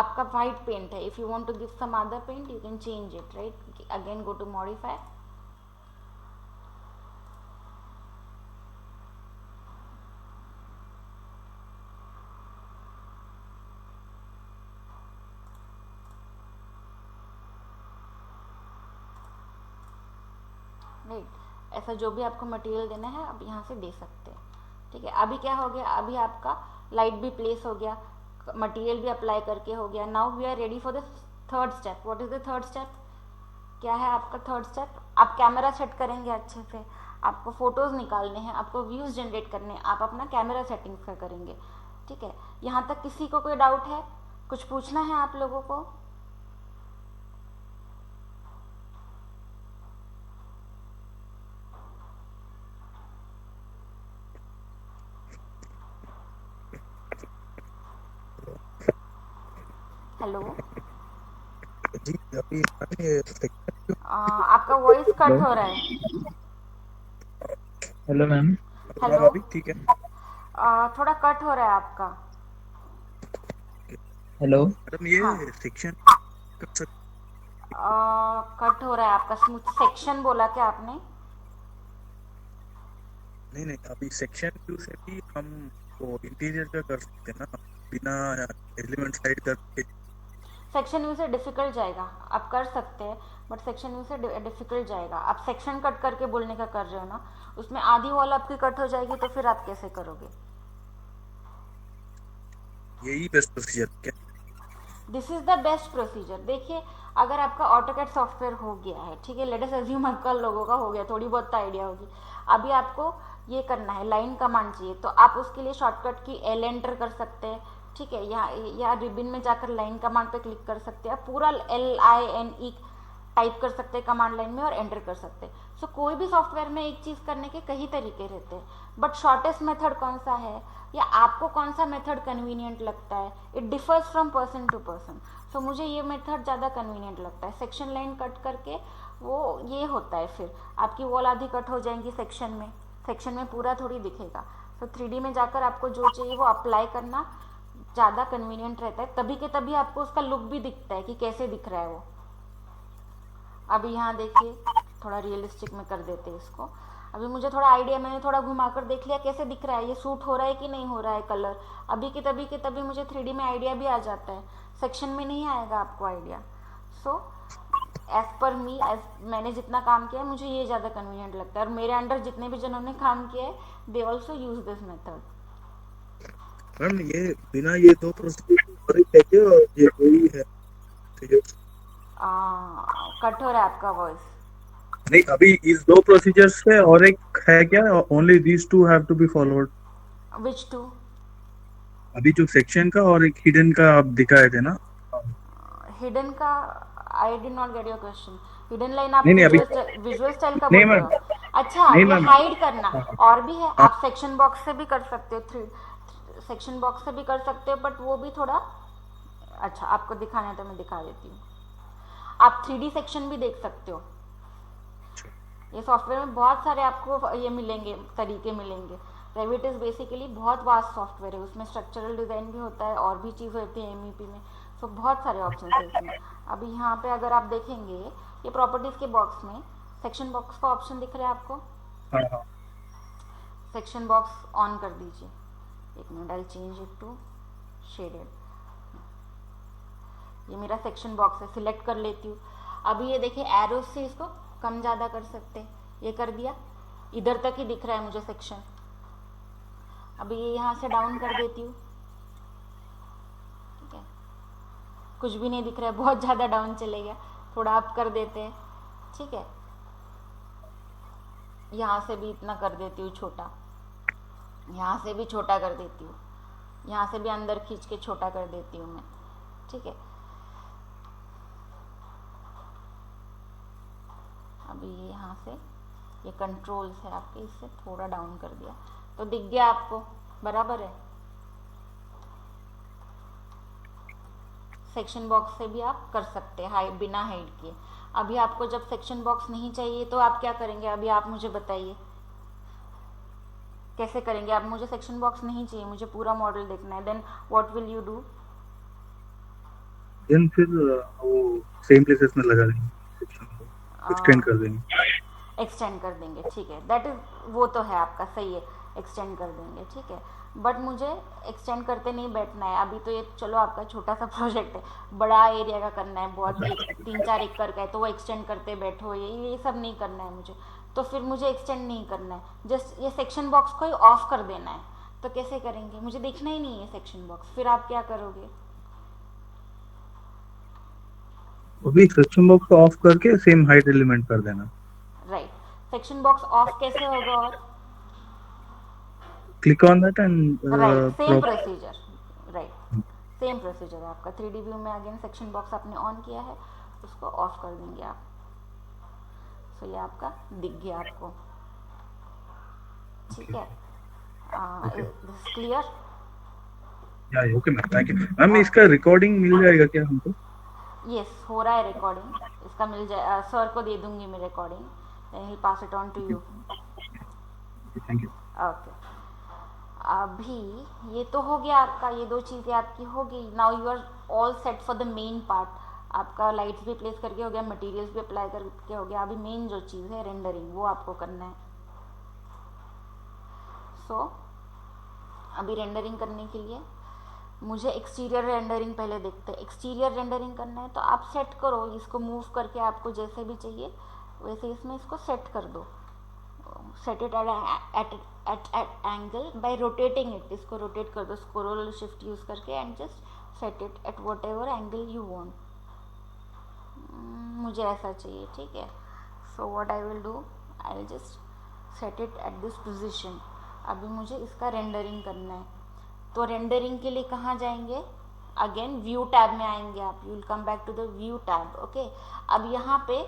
[SPEAKER 1] आपका वाइट पेंट है. If you want to give some other paint you can change it, right. Again go to modify. Right. ऐसा जो भी आपको मटेरियल देना है आप यहाँ से दे सकते हैं. ठीक है. अभी क्या हो गया, अभी आपका लाइट भी प्लेस हो गया, मटेरियल भी अप्लाई करके हो गया. Now we are ready for the third step. What is the third step? क्या है आपका थर्ड स्टेप? आप कैमरा सेट करेंगे अच्छे से. आपको फोटोज निकालने हैं, आपको व्यूज जनरेट करने हैं, आप अपना कैमरा सेटिंग्स का करेंगे. ठीक है. यहाँ तक किसी को कोई डाउट है? कुछ पूछना है आप लोगों को? हेलो.
[SPEAKER 3] जी अभी
[SPEAKER 1] आपका वॉइस कट हो रहा है.
[SPEAKER 3] Hello ma'am.
[SPEAKER 1] हेलो.
[SPEAKER 3] अभी ठीक है.
[SPEAKER 1] थोड़ा कट हो रहा है आपका.
[SPEAKER 3] हेलो मैडम, ये
[SPEAKER 1] हाँ.
[SPEAKER 3] सेक्शन
[SPEAKER 1] कट हो रहा है आपका. स्मूथ सेक्शन बोला क्या आपने?
[SPEAKER 3] नहीं, अभी सेक्शन व्यू से भी हम वो इंटीरियर का कर सकते हैं ना, बिना एलिमेंट साइड करके.
[SPEAKER 1] सेक्शन व्यू से डिफिकल्ट जाएगा. आप कर सकते हैं बट सेक्शन व्यू से डिफिकल्ट जाएगा. आप सेक्शन कट करके बोलने का कर रहे हो ना, उसमें आधी वॉल आपकी कट हो जाएगी तो फिर आप कैसे करोगे?
[SPEAKER 3] यही बेस्ट प्रोसीजर क्या?
[SPEAKER 1] This is the best procedure. देखिए अगर आपका ऑटोकैड सॉफ्टवेयर हो गया है, ठीक है, लेट अस अज्यूम आपका लोगों का हो गया, थोड़ी बहुत आइडिया होगी. अभी आपको ये करना है, लाइन कमांड चाहिए, तो आप उसके लिए शॉर्टकट की एल एंटर कर सकते हैं. ठीक है. यहाँ रिबिन में जाकर लाइन कमांड पे क्लिक कर सकते हैं. पूरा LINE टाइप कर सकते हैं कमांड लाइन में और एंटर कर सकते हैं. सो कोई भी सॉफ्टवेयर में एक चीज़ करने के कई तरीके रहते हैं, बट शॉर्टेस्ट मेथड कौन सा है या आपको कौन सा मेथड कन्वीनियंट लगता है, it differs from person to person. So मुझे ये मेथड ज़्यादा कन्वीनियंट लगता है. सेक्शन लाइन कट करके वो ये होता है, फिर आपकी वॉल आधी कट हो जाएंगी सेक्शन में पूरा थोड़ी दिखेगा. तो 3D में जाकर आपको जो चाहिए वो अप्लाई करना ज़्यादा कन्वीनियंट रहता है. तभी के तभी आपको उसका लुक भी दिखता है कि कैसे दिख रहा है वो. अभी यहाँ देखिए थोड़ा रियलिस्टिक में कर देते हैं इसको. अभी मुझे थोड़ा आइडिया, मैंने थोड़ा घुमाकर देख लिया कैसे दिख रहा है, ये सूट हो रहा है कि नहीं हो रहा है कलर. अभी के तभी मुझे 3D में आइडिया भी आ जाता है, सेक्शन में नहीं आएगा आपको आइडिया. सो एज पर मी, एज मैंने जितना काम किया है मुझे ये ज़्यादा कन्वीनियंट लगता है. और मेरे अंडर जितने भी जनों ने काम किया है they also use this method.
[SPEAKER 3] Ma'am ये बिना ये दो प्रोसीजर है क्या? ये वही है
[SPEAKER 1] कट हो रहा है आपका वॉइस.
[SPEAKER 3] नहीं, अभी इस दो प्रोसीजर्स है और एक है क्या? Only these two have to be followed.
[SPEAKER 1] Which two?
[SPEAKER 3] अभी जो सेक्शन का और एक हिडन का आप दिखाए थे ना.
[SPEAKER 1] हिडन का I did not get your question. Hidden line आप
[SPEAKER 3] नहीं, अभी
[SPEAKER 1] विजुअल स्टाइल का
[SPEAKER 3] नहीं
[SPEAKER 1] बोल रहे
[SPEAKER 3] मैम.
[SPEAKER 1] हो? अच्छा,
[SPEAKER 3] नहीं
[SPEAKER 1] ये
[SPEAKER 3] मैम.
[SPEAKER 1] हाइड करना और भी है.
[SPEAKER 3] हाँ.
[SPEAKER 1] आप सेक्शन बॉक्स से भी कर सकते हो, सेक्शन बॉक्स से भी कर सकते हो, बट वो भी थोड़ा अच्छा आपको दिखाना है तो मैं दिखा देती हूँ. आप 3D सेक्शन भी देख सकते हो. ये सॉफ्टवेयर में बहुत सारे आपको ये मिलेंगे, तरीके मिलेंगे. रेविट इज बेसिकली बहुत वास्ट सॉफ्टवेयर है. उसमें स्ट्रक्चरल डिज़ाइन भी होता है और भी चीज़ होती है MEP में. सो बहुत सारे ऑप्शन है इसमें. अभी यहाँ पे अगर आप देखेंगे ये प्रॉपर्टीज़ के बॉक्स में सेक्शन बॉक्स का ऑप्शन दिख रहा है आपको.
[SPEAKER 3] हाँ.
[SPEAKER 1] सेक्शन बॉक्स ऑन कर दीजिए. एक minute, I change it to shaded. ये मेरा सेक्शन बॉक्स है, सिलेक्ट कर लेती हूँ. अभी ये देखिए एरोस से इसको कम ज़्यादा कर सकते हैं. ये कर दिया, इधर तक ही दिख रहा है मुझे सेक्शन. अभी ये यहाँ से डाउन कर देती हूँ. ठीक है, कुछ भी नहीं दिख रहा है, बहुत ज़्यादा डाउन चले गया. थोड़ा अप कर देते हैं. ठीक है, यहाँ से भी इतना कर देती हूँ छोटा, यहाँ से भी छोटा कर देती हूँ, यहाँ से भी अंदर खींच के छोटा कर देती हूँ मैं. ठीक है, अभी ये यहाँ से ये कंट्रोल्स है आपके, इससे थोड़ा डाउन कर दिया तो दिख गया आपको, बराबर है। सेक्शन बॉक्स से भी आप कर सकते हैं हाइड, बिना हाइड किए। अभी आपको जब सेक्शन बॉक्स नहीं चाहिए तो आप क्या करेंगे, अभी आप मुझे बताइए कैसे करेंगे। आप, मुझे सेक्शन बॉक्स नहीं चाहिए, मुझे पूरा मॉडल देखना है, then what will you do?
[SPEAKER 3] Then फिर वो सेम प्लेसेस में लगा देंगे, सेक्शन को एक्सटेंड कर देंगे।
[SPEAKER 1] एक्सटेंड कर देंगे, ठीक है, दैट इज, वो तो है आपका सही है, एक्सटेंड कर देंगे, ठीक है। बट मुझे एक्सटेंड करते नहीं बैठना है अभी, तो ये चलो आपका छोटा सा प्रोजेक्ट है, बड़ा एरिया का करना है, बहुत 3-4 एकड़ का है, तो वो एक्सटेंड करते बैठो, ये सब नहीं करना है मुझे। तो फिर मुझे एक्सटेंड नहीं करना है, जस्ट ये सेक्शन बॉक्स को ही ऑफ कर देना है। तो कैसे करेंगे, मुझे देखना ही नहीं है सेक्शन बॉक्स, फिर आप क्या करोगे?
[SPEAKER 3] अभी सेक्शन बॉक्स को ऑफ करके सेम हाइट एलिमेंट कर देना।
[SPEAKER 1] राइट, सेक्शन बॉक्स ऑफ कैसे होगा? और
[SPEAKER 3] click on that and
[SPEAKER 1] right, same procedure, right, same procedure है आपका। 3D व्यू में अगेन सेक्शन बॉक्स आपने ऑन किया है, उसको ऑफ कर देंगे आप। सो ये आपका दिख गया आपको, ठीक है। This clear?
[SPEAKER 3] या okay ma'am, thank you ma'am. इसका रिकॉर्डिंग मिल जाएगा क्या हमको?
[SPEAKER 1] यस, हो रहा है रिकॉर्डिंग, इसका मिल जाए, सर को दे दूंगी मैं recording, then he pass it on to you.
[SPEAKER 3] Thank you.
[SPEAKER 1] Okay, अभी ये तो हो गया आपका, ये 2 चीज़ें आपकी हो गई। Now you are all set for the main part. आपका लाइट्स भी प्लेस करके हो गया, मटेरियल्स भी अप्लाई करके हो गया। अभी मेन जो चीज़ है रेंडरिंग, वो आपको करना है। सो अभी रेंडरिंग करने के लिए मुझे एक्सटीरियर रेंडरिंग पहले देखते हैं। एक्सटीरियर रेंडरिंग करना है तो आप सेट करो इसको, मूव करके आपको जैसे भी चाहिए वैसे इसमें इसको सेट कर दो। Set it at angle by rotating it, इसको रोटेट कर दो स्क्रॉल शिफ्ट यूज करके, and just set it at what ever angle you want. मुझे ऐसा चाहिए, ठीक है। So what I will do, I will just set it at this position. अभी मुझे इसका रेंडरिंग करना है, तो रेंडरिंग के लिए कहाँ जाएंगे? अगेन व्यू टैब में आएंगे आप, you will come back to the view tab, okay. अब यहाँ पे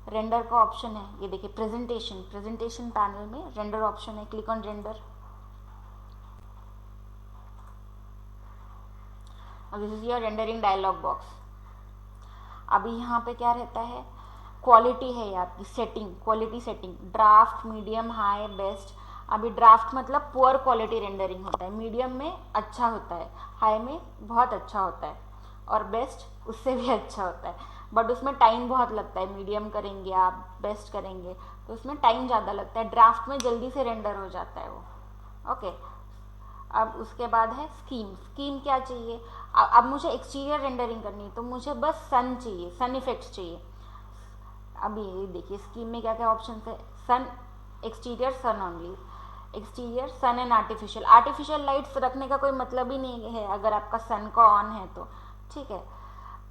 [SPEAKER 1] रेंडर का ऑप्शन है, ये देखिए प्रेजेंटेशन पैनल में रेंडर ऑप्शन है, click on render. This is your rendering dialog box. अभी यहाँ पे क्या रहता है, क्वालिटी है ये आपकी setting, quality setting, draft, medium, high, best. अभी ड्राफ्ट मतलब पुअर क्वालिटी रेंडरिंग होता है, मीडियम में अच्छा होता है, हाई में बहुत अच्छा होता है, और बेस्ट उससे भी अच्छा होता है, बट उसमें टाइम बहुत लगता है। मीडियम करेंगे आप, बेस्ट करेंगे तो उसमें टाइम ज़्यादा लगता है, ड्राफ्ट में जल्दी से रेंडर हो जाता है वो, ओके। अब उसके बाद है स्कीम। स्कीम क्या चाहिए, अब मुझे एक्सटीरियर रेंडरिंग करनी है तो मुझे बस सन चाहिए, सन इफेक्ट्स चाहिए। अभी ये देखिए स्कीम में क्या क्या ऑप्शन है, sun, exterior, sun only, exterior, sun and artificial. Artificial lights रखने का कोई मतलब ही नहीं है अगर आपका सन का ऑन है तो, ठीक है।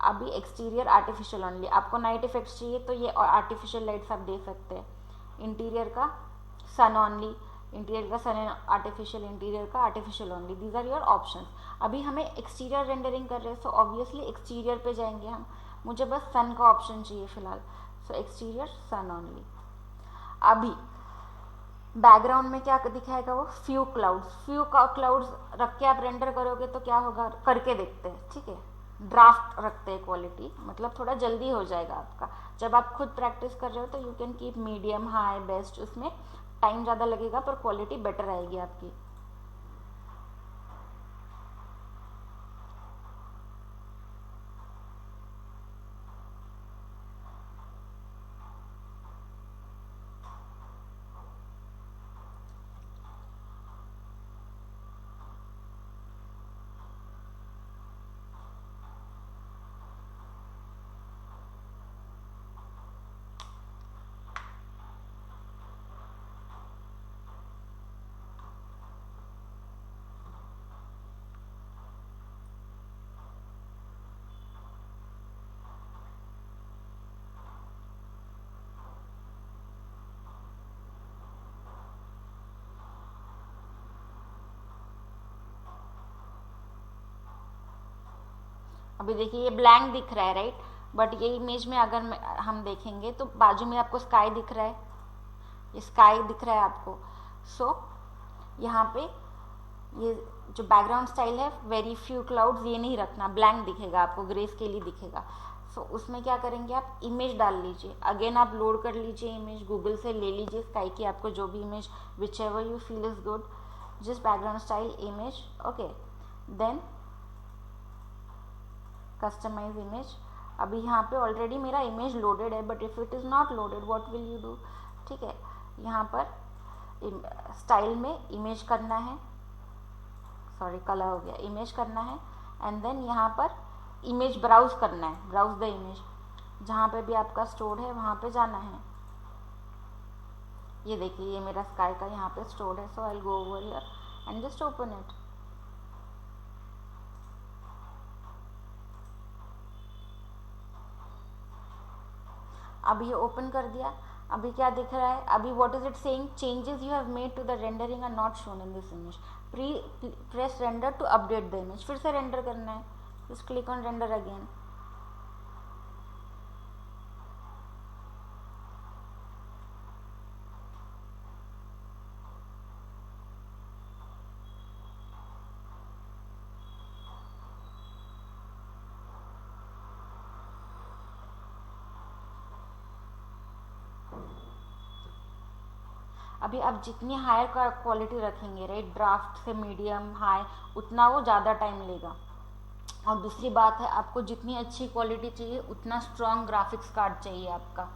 [SPEAKER 1] अभी एक्सटीरियर आर्टिफिशियल ओनली, आपको नाइट इफेक्ट्स चाहिए तो ये आर्टिफिशियल लाइट्स आप दे सकते हैं। इंटीरियर का सन ओनली, इंटीरियर का सन एंड आर्टिफिशियल, इंटीरियर का artificial only, these are your options. अभी हमें एक्सटीरियर रेंडरिंग कर रहे हैं, सो ऑब्वियसली एक्सटीरियर पे जाएंगे हम, मुझे बस सन का ऑप्शन चाहिए फिलहाल, सो एक्सटीरियर सन ओनली। अभी बैकग्राउंड में क्या दिखाएगा वो, फ्यू क्लाउड्स रख के आप रेंडर करोगे तो क्या होगा, करके देखते हैं, ठीक है। ड्राफ्ट रखते हैं क्वालिटी, मतलब थोड़ा जल्दी हो जाएगा आपका। जब आप खुद प्रैक्टिस कर रहे हो तो you can keep medium, high, best, उसमें टाइम ज़्यादा लगेगा पर क्वालिटी बेटर आएगी आपकी। अभी देखिए ये ब्लैंक दिख रहा है, राइट। बट ये इमेज में अगर हम देखेंगे तो बाजू में आपको स्काई दिख रहा है, ये स्काई दिख रहा है आपको। सो यहाँ पे ये जो बैकग्राउंड स्टाइल है वेरी फ्यू क्लाउड्स, ये नहीं रखना, ब्लैंक दिखेगा आपको, ग्रे स्केल ही दिखेगा। सो उसमें क्या करेंगे आप इमेज डाल लीजिए, अगेन आप लोड कर लीजिए इमेज, गूगल से ले लीजिए स्काई की, आपको जो भी image whichever you feel is good, just background style image, okay. Then customise image. अभी यहाँ पे ऑलरेडी मेरा इमेज लोडेड है, but if it is not loaded what will you do, ठीक है। यहाँ पर स्टाइल में इमेज करना है, सॉरी कलर हो गया, इमेज करना है, एंड देन यहाँ पर इमेज ब्राउज करना है, ब्राउज द इमेज, जहाँ पे भी आपका स्टोर्ड है वहाँ पे जाना है। ये देखिए ये मेरा स्काई का यहाँ पे स्टोर्ड है, so I will go over here and just open it. अभी ये ओपन कर दिया, अभी क्या दिख रहा है, अभी what is it saying, changes you have made to the rendering are not shown in this image, press render to update the image. फिर से रेंडर करना है, just click on render again. अभी आप जितनी हायर क्वालिटी रखेंगे, राइट, ड्राफ्ट से मीडियम हाई, उतना वो ज़्यादा टाइम लेगा। और दूसरी बात है, आपको जितनी अच्छी क्वालिटी चाहिए उतना स्ट्रॉन्ग ग्राफिक्स कार्ड चाहिए आपका।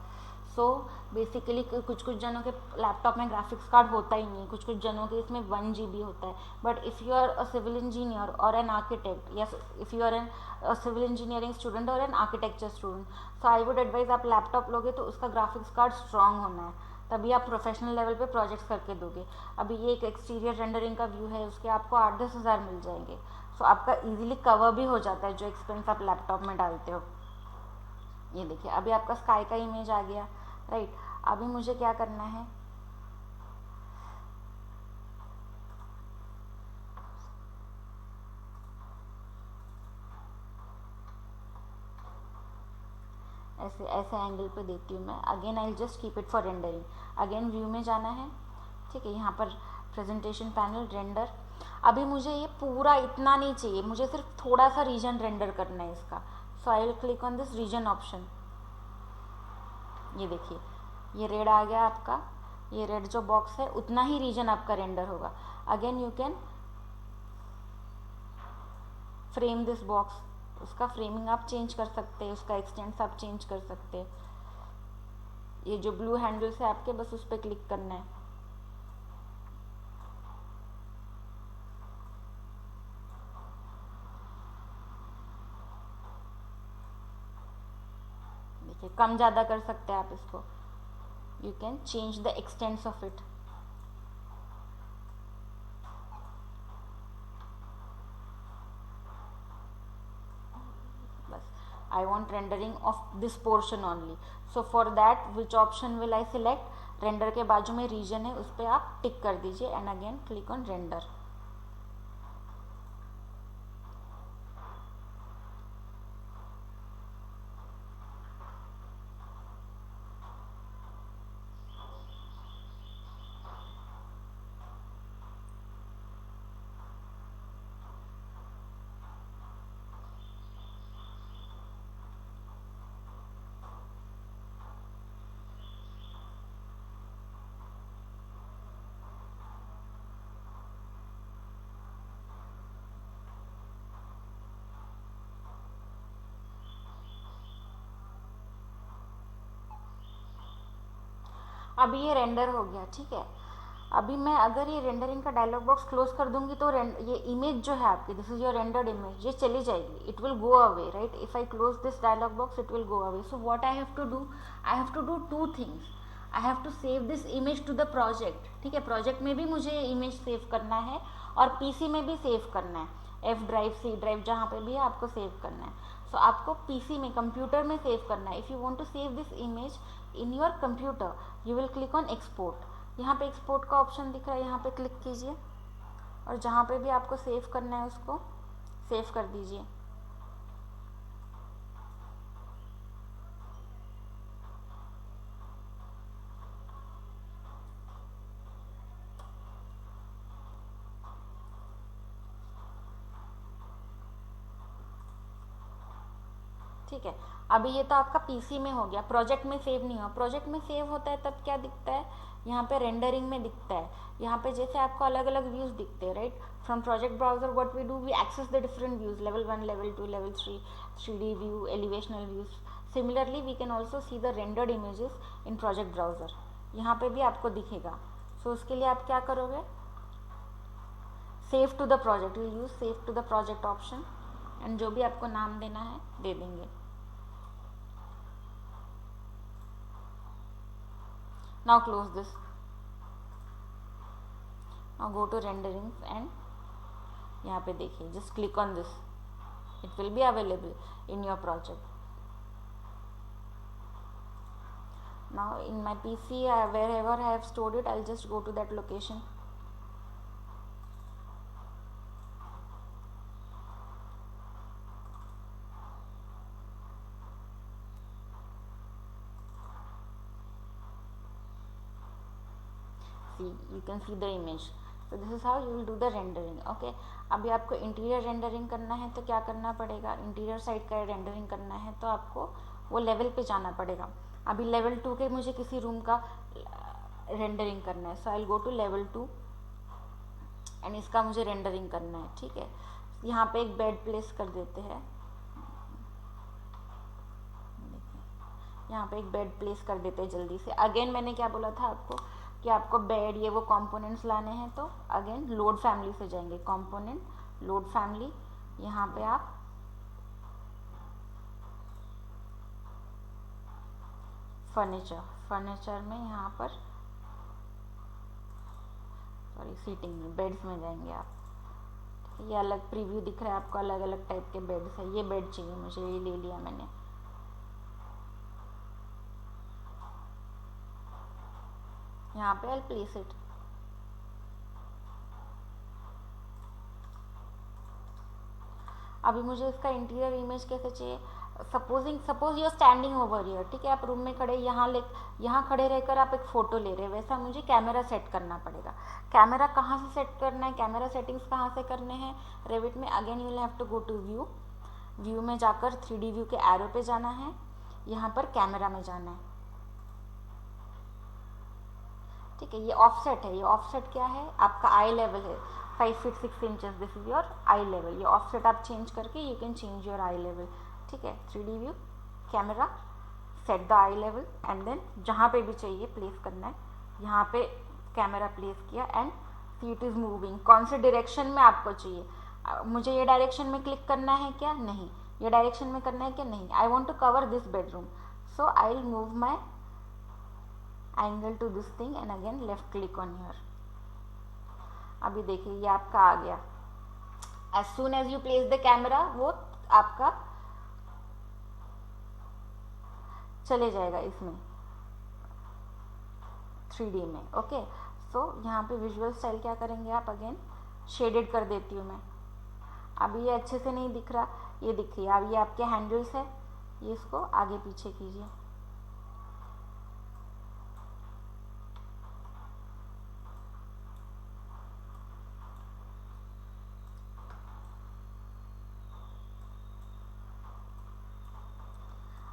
[SPEAKER 1] सो बेसिकली कुछ कुछ जनों के लैपटॉप में ग्राफिक्स कार्ड होता ही नहीं, कुछ कुछ जनों के इसमें 1 GB होता है। But if you are a civil engineer और एन आर्किटेक्ट, या if you are an civil engineering student और an architecture student, so I would advise आप लैपटॉप लोगे तो उसका ग्राफिक्स कार्ड स्ट्रॉन्ग होना है, तभी आप प्रोफेशनल लेवल पे प्रोजेक्ट्स करके दोगे। अभी ये एक एक्सटीरियर रेंडरिंग का व्यू है, उसके आपको 8-10 हज़ार मिल जाएंगे। सो आपका इजीली कवर भी हो जाता है जो एक्सपेंस आप लैपटॉप में डालते हो। ये देखिए अभी आपका स्काई का इमेज आ गया, राइट। अभी मुझे क्या करना है, ऐसे ऐसे एंगल पे देती हूँ मैं। Again I just keep it for rendering. Again view में जाना है, ठीक है, यहाँ पर प्रेजेंटेशन पैनल, रेंडर। अभी मुझे ये पूरा इतना नहीं चाहिए, मुझे सिर्फ थोड़ा सा रीजन रेंडर करना है इसका। So I will click on this region option. ये देखिए ये रेड आ गया आपका, ये रेड जो बॉक्स है उतना ही रीजन आपका रेंडर होगा। Again you can frame this box, उसका फ्रेमिंग आप चेंज कर सकते हैं, उसका एक्सटेंस आप चेंज कर सकते हैं। ये जो ब्लू हैंडल्स है आपके, बस उस पर क्लिक करना है। देखिए कम ज़्यादा कर सकते हैं आप इसको, you can change the expanse of it. I want rendering of this portion only. So for that which option will I select? Render के बाजू में region है, उस पर आप टिक कर दीजिए and again click on render. अभी ये रेंडर हो गया, ठीक है। अभी मैं अगर ये रेंडरिंग का डायलॉग बॉक्स क्लोज कर दूंगी तो ये इमेज जो है आपकी, this is your rendered image, ये चली जाएगी, it will go away, right. If I close this dialog box it will go away. So what I have to do, I have to do 2 things. I have to save this image to the project, ठीक है, प्रोजेक्ट में भी मुझे इमेज सेव करना है और पीसी में भी सेव करना है, F ड्राइव, C ड्राइव, जहाँ पे भी है आपको सेव करना है। सो आपको पीसी में, कंप्यूटर में सेव करना है। If you want to save this image in your computer you will click on export. यहाँ पे एक्सपोर्ट का ऑप्शन दिख रहा है, यहाँ पे क्लिक कीजिए और जहाँ पे भी आपको सेव करना है उसको सेव कर दीजिए। ठीक है। अभी ये तो आपका पीसी में हो गया, प्रोजेक्ट में सेव नहीं हुआ। प्रोजेक्ट में सेव होता है तब क्या दिखता है, यहाँ पे रेंडरिंग में दिखता है। यहाँ पे जैसे आपको अलग अलग व्यूज दिखते हैं, right. From project browser what we do, we access the different views, level 1, level 2, level 3, 3D view, elevational views. Similarly we can also see the rendered images in project browser, यहाँ पे भी आपको दिखेगा। सो उसके लिए आप क्या करोगे, save to the project, will use save to the project option and जो भी आपको नाम देना है दे देंगे। Now close this. Now go to renderings and यहाँ पे देखिए, just click on this, it will be available in your project. Now in my PC, wherever I have stored it, I'll just go to that location. See, you can see the image. So this is how you will do the rendering. Okay. अभी आपको इंटीरियर रेंडरिंग करना है तो क्या करना पड़ेगा, इंटीरियर साइड का रेंडरिंग करना है तो आपको वो लेवल पे जाना पड़ेगा। अभी लेवल 2 के मुझे किसी रूम का रेंडरिंग करना है, so I will go to level 2 and इसका मुझे रेंडरिंग करना है, ठीक है। यहाँ पे एक बेड प्लेस कर देते हैं, यहाँ पे एक बेड प्लेस कर देते हैं जल्दी से। अगेन मैंने क्या बोला था आपको कि आपको बेड ये वो कंपोनेंट्स लाने हैं, तो अगेन लोड फैमिली से जाएंगे, कंपोनेंट लोड फैमिली, यहाँ पे आप फर्नीचर में यहाँ पर सॉरी सीटिंग में बेड्स में जाएंगे आप। ये अलग प्रीव्यू दिख रहा है आपको, अलग अलग टाइप के बेड्स है। ये बेड चाहिए मुझे, ये ले लिया मैंने। यहाँ पे I'll place it। अभी मुझे इसका इंटीरियर इमेज कैसे चाहिए, suppose you are standing over here, ठीक है। आप रूम में खड़े, यहाँ खड़े रहकर आप एक फोटो ले रहे हैं, वैसा मुझे कैमरा सेट करना पड़ेगा। कैमरा कहाँ से सेट करना है, कैमरा सेटिंग्स कहाँ से करने हैं रेविट में, again you will have to go to view में जाकर 3D व्यू के एरो पे जाना है, यहाँ पर कैमरा में जाना है, ठीक है। ये ऑफसेट है, ये ऑफसेट क्या है, आपका आई लेवल है 5 feet 6 inches, this is your eye level. ये ऑफसेट आप चेंज करके you can change your eye level, ठीक है। 3D view, camera, set the eye level and then जहाँ पे भी चाहिए प्लेस करना है, यहाँ पे कैमरा प्लेस किया and see it is moving. कौन से डायरेक्शन में आपको चाहिए, मुझे ये डायरेक्शन में क्लिक करना है क्या, नहीं। ये डायरेक्शन में करना है क्या, नहीं। I want to cover this bedroom, so I will move my angle to this thing and again left click on here. अभी देखिए ये आपका आ गया। As soon as you place the camera वो आपका चले जाएगा इसमें 3D में, ओके। सो यहाँ पे विजुअल स्टाइल क्या करेंगे आप, अगेन शेडेड कर देती हूँ मैं। अभी ये अच्छे से नहीं दिख रहा, ये दिख रही है। अब ये आपके हैंडल्स है, ये इसको आगे पीछे कीजिए।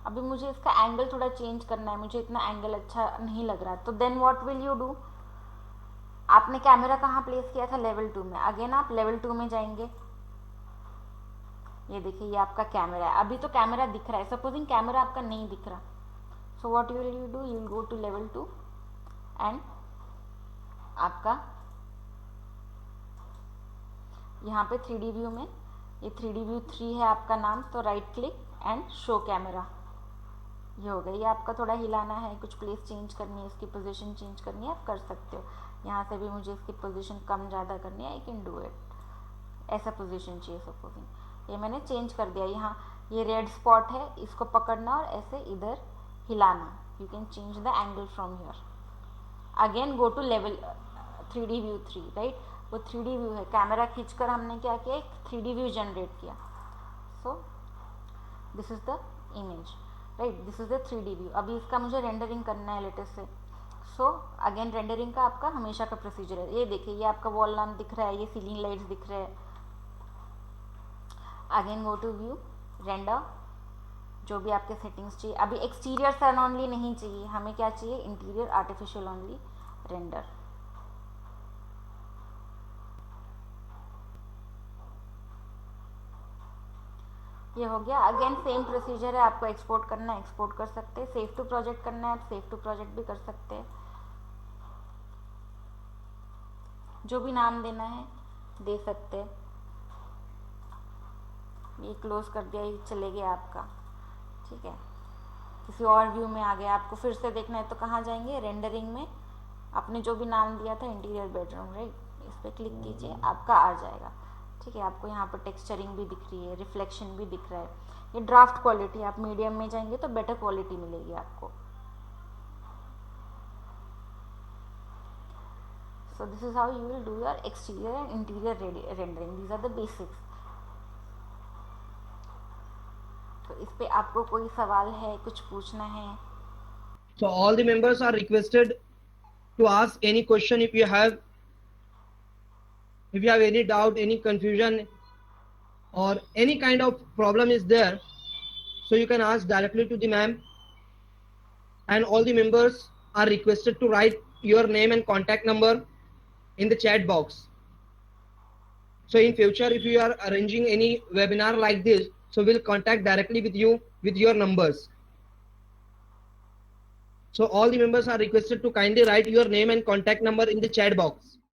[SPEAKER 1] अभी मुझे इसका एंगल थोड़ा चेंज करना है, मुझे इतना एंगल अच्छा नहीं लग रहा, तो then what will you do, आपने कैमरा कहाँ प्लेस किया था, लेवल 2 में। अगेन आप लेवल 2 में जाएंगे, ये देखिए ये आपका कैमरा है। अभी तो कैमरा दिख रहा है, सपोजिंग कैमरा आपका नहीं दिख रहा, so what will you do, you will go to level 2 and आपका यहाँ पे 3D व्यू में, ये 3D व्यू 3 है आपका नाम, तो right click and show camera, ये हो गया। ये आपका थोड़ा हिलाना है, कुछ प्लेस चेंज करनी है, इसकी पोजीशन चेंज करनी है, आप कर सकते हो। यहाँ से भी मुझे इसकी पोजीशन कम ज़्यादा करनी है, आई कैन डू इट। ऐसा पोजीशन चाहिए सपोजिंग, ये मैंने चेंज कर दिया। यहाँ ये रेड स्पॉट है, इसको पकड़ना और ऐसे इधर हिलाना, you can change the angle from here. Again go to level 3D view 3, right. वो 3D व्यू है, कैमरा खींचकर हमने क्या किया, एक 3D व्यू जनरेट किया। सो this is the image, right, this is the 3D view. अभी इसका मुझे रेंडरिंग करना है लेटेस्ट से। सो अगेन रेंडरिंग का आपका हमेशा का प्रोसीजर है। ये देखिए ये आपका वॉल लैम्प दिख रहा है, ये सीलिंग लाइट्स दिख रहे हैं। Again go to view, render, जो भी आपके सेटिंग्स चाहिए। अभी एक्सटीरियर सन ओनली नहीं चाहिए, हमें क्या चाहिए, इंटीरियर आर्टिफिशियल ओनली रेंडर। ये हो गया। अगेन सेम प्रोसीजर है, आपको एक्सपोर्ट करना है एक्सपोर्ट कर सकते हैं, सेव टू प्रोजेक्ट करना है आप सेव टू प्रोजेक्ट भी कर सकते हैं, जो भी नाम देना है दे सकते हैं। ये क्लोज कर दिया, ये चले गया आपका, ठीक है। किसी और व्यू में आ गया, आपको फिर से देखना है तो कहाँ जाएंगे, रेंडरिंग में आपने जो भी नाम दिया था इंटीरियर बेडरूम, राइट, इस पर क्लिक कीजिए, आपका आ जाएगा, ठीक है। आपको यहाँ पर टेक्सचरिंग भी दिख रही है, रिफ्लेक्शन भी दिख रहा है। ये ड्राफ्ट क्वालिटी, आप मीडियम में जाएंगे तो बेटर क्वालिटी मिलेगी आपको। So this is how you will do your exterior and interior rendering. These are the basics. तो इस पे आपको कोई सवाल है, कुछ पूछना है?
[SPEAKER 4] So all the members are requested to ask any question if you have any doubt, any confusion, or any kind of problem is there. So you can ask directly to the ma'am. And all the members are requested to write your name and contact number in the chat box. So in future, if you are arranging any webinar like this, so we'll contact directly with you with your numbers. So all the members are requested to kindly write your name and contact number in the chat box.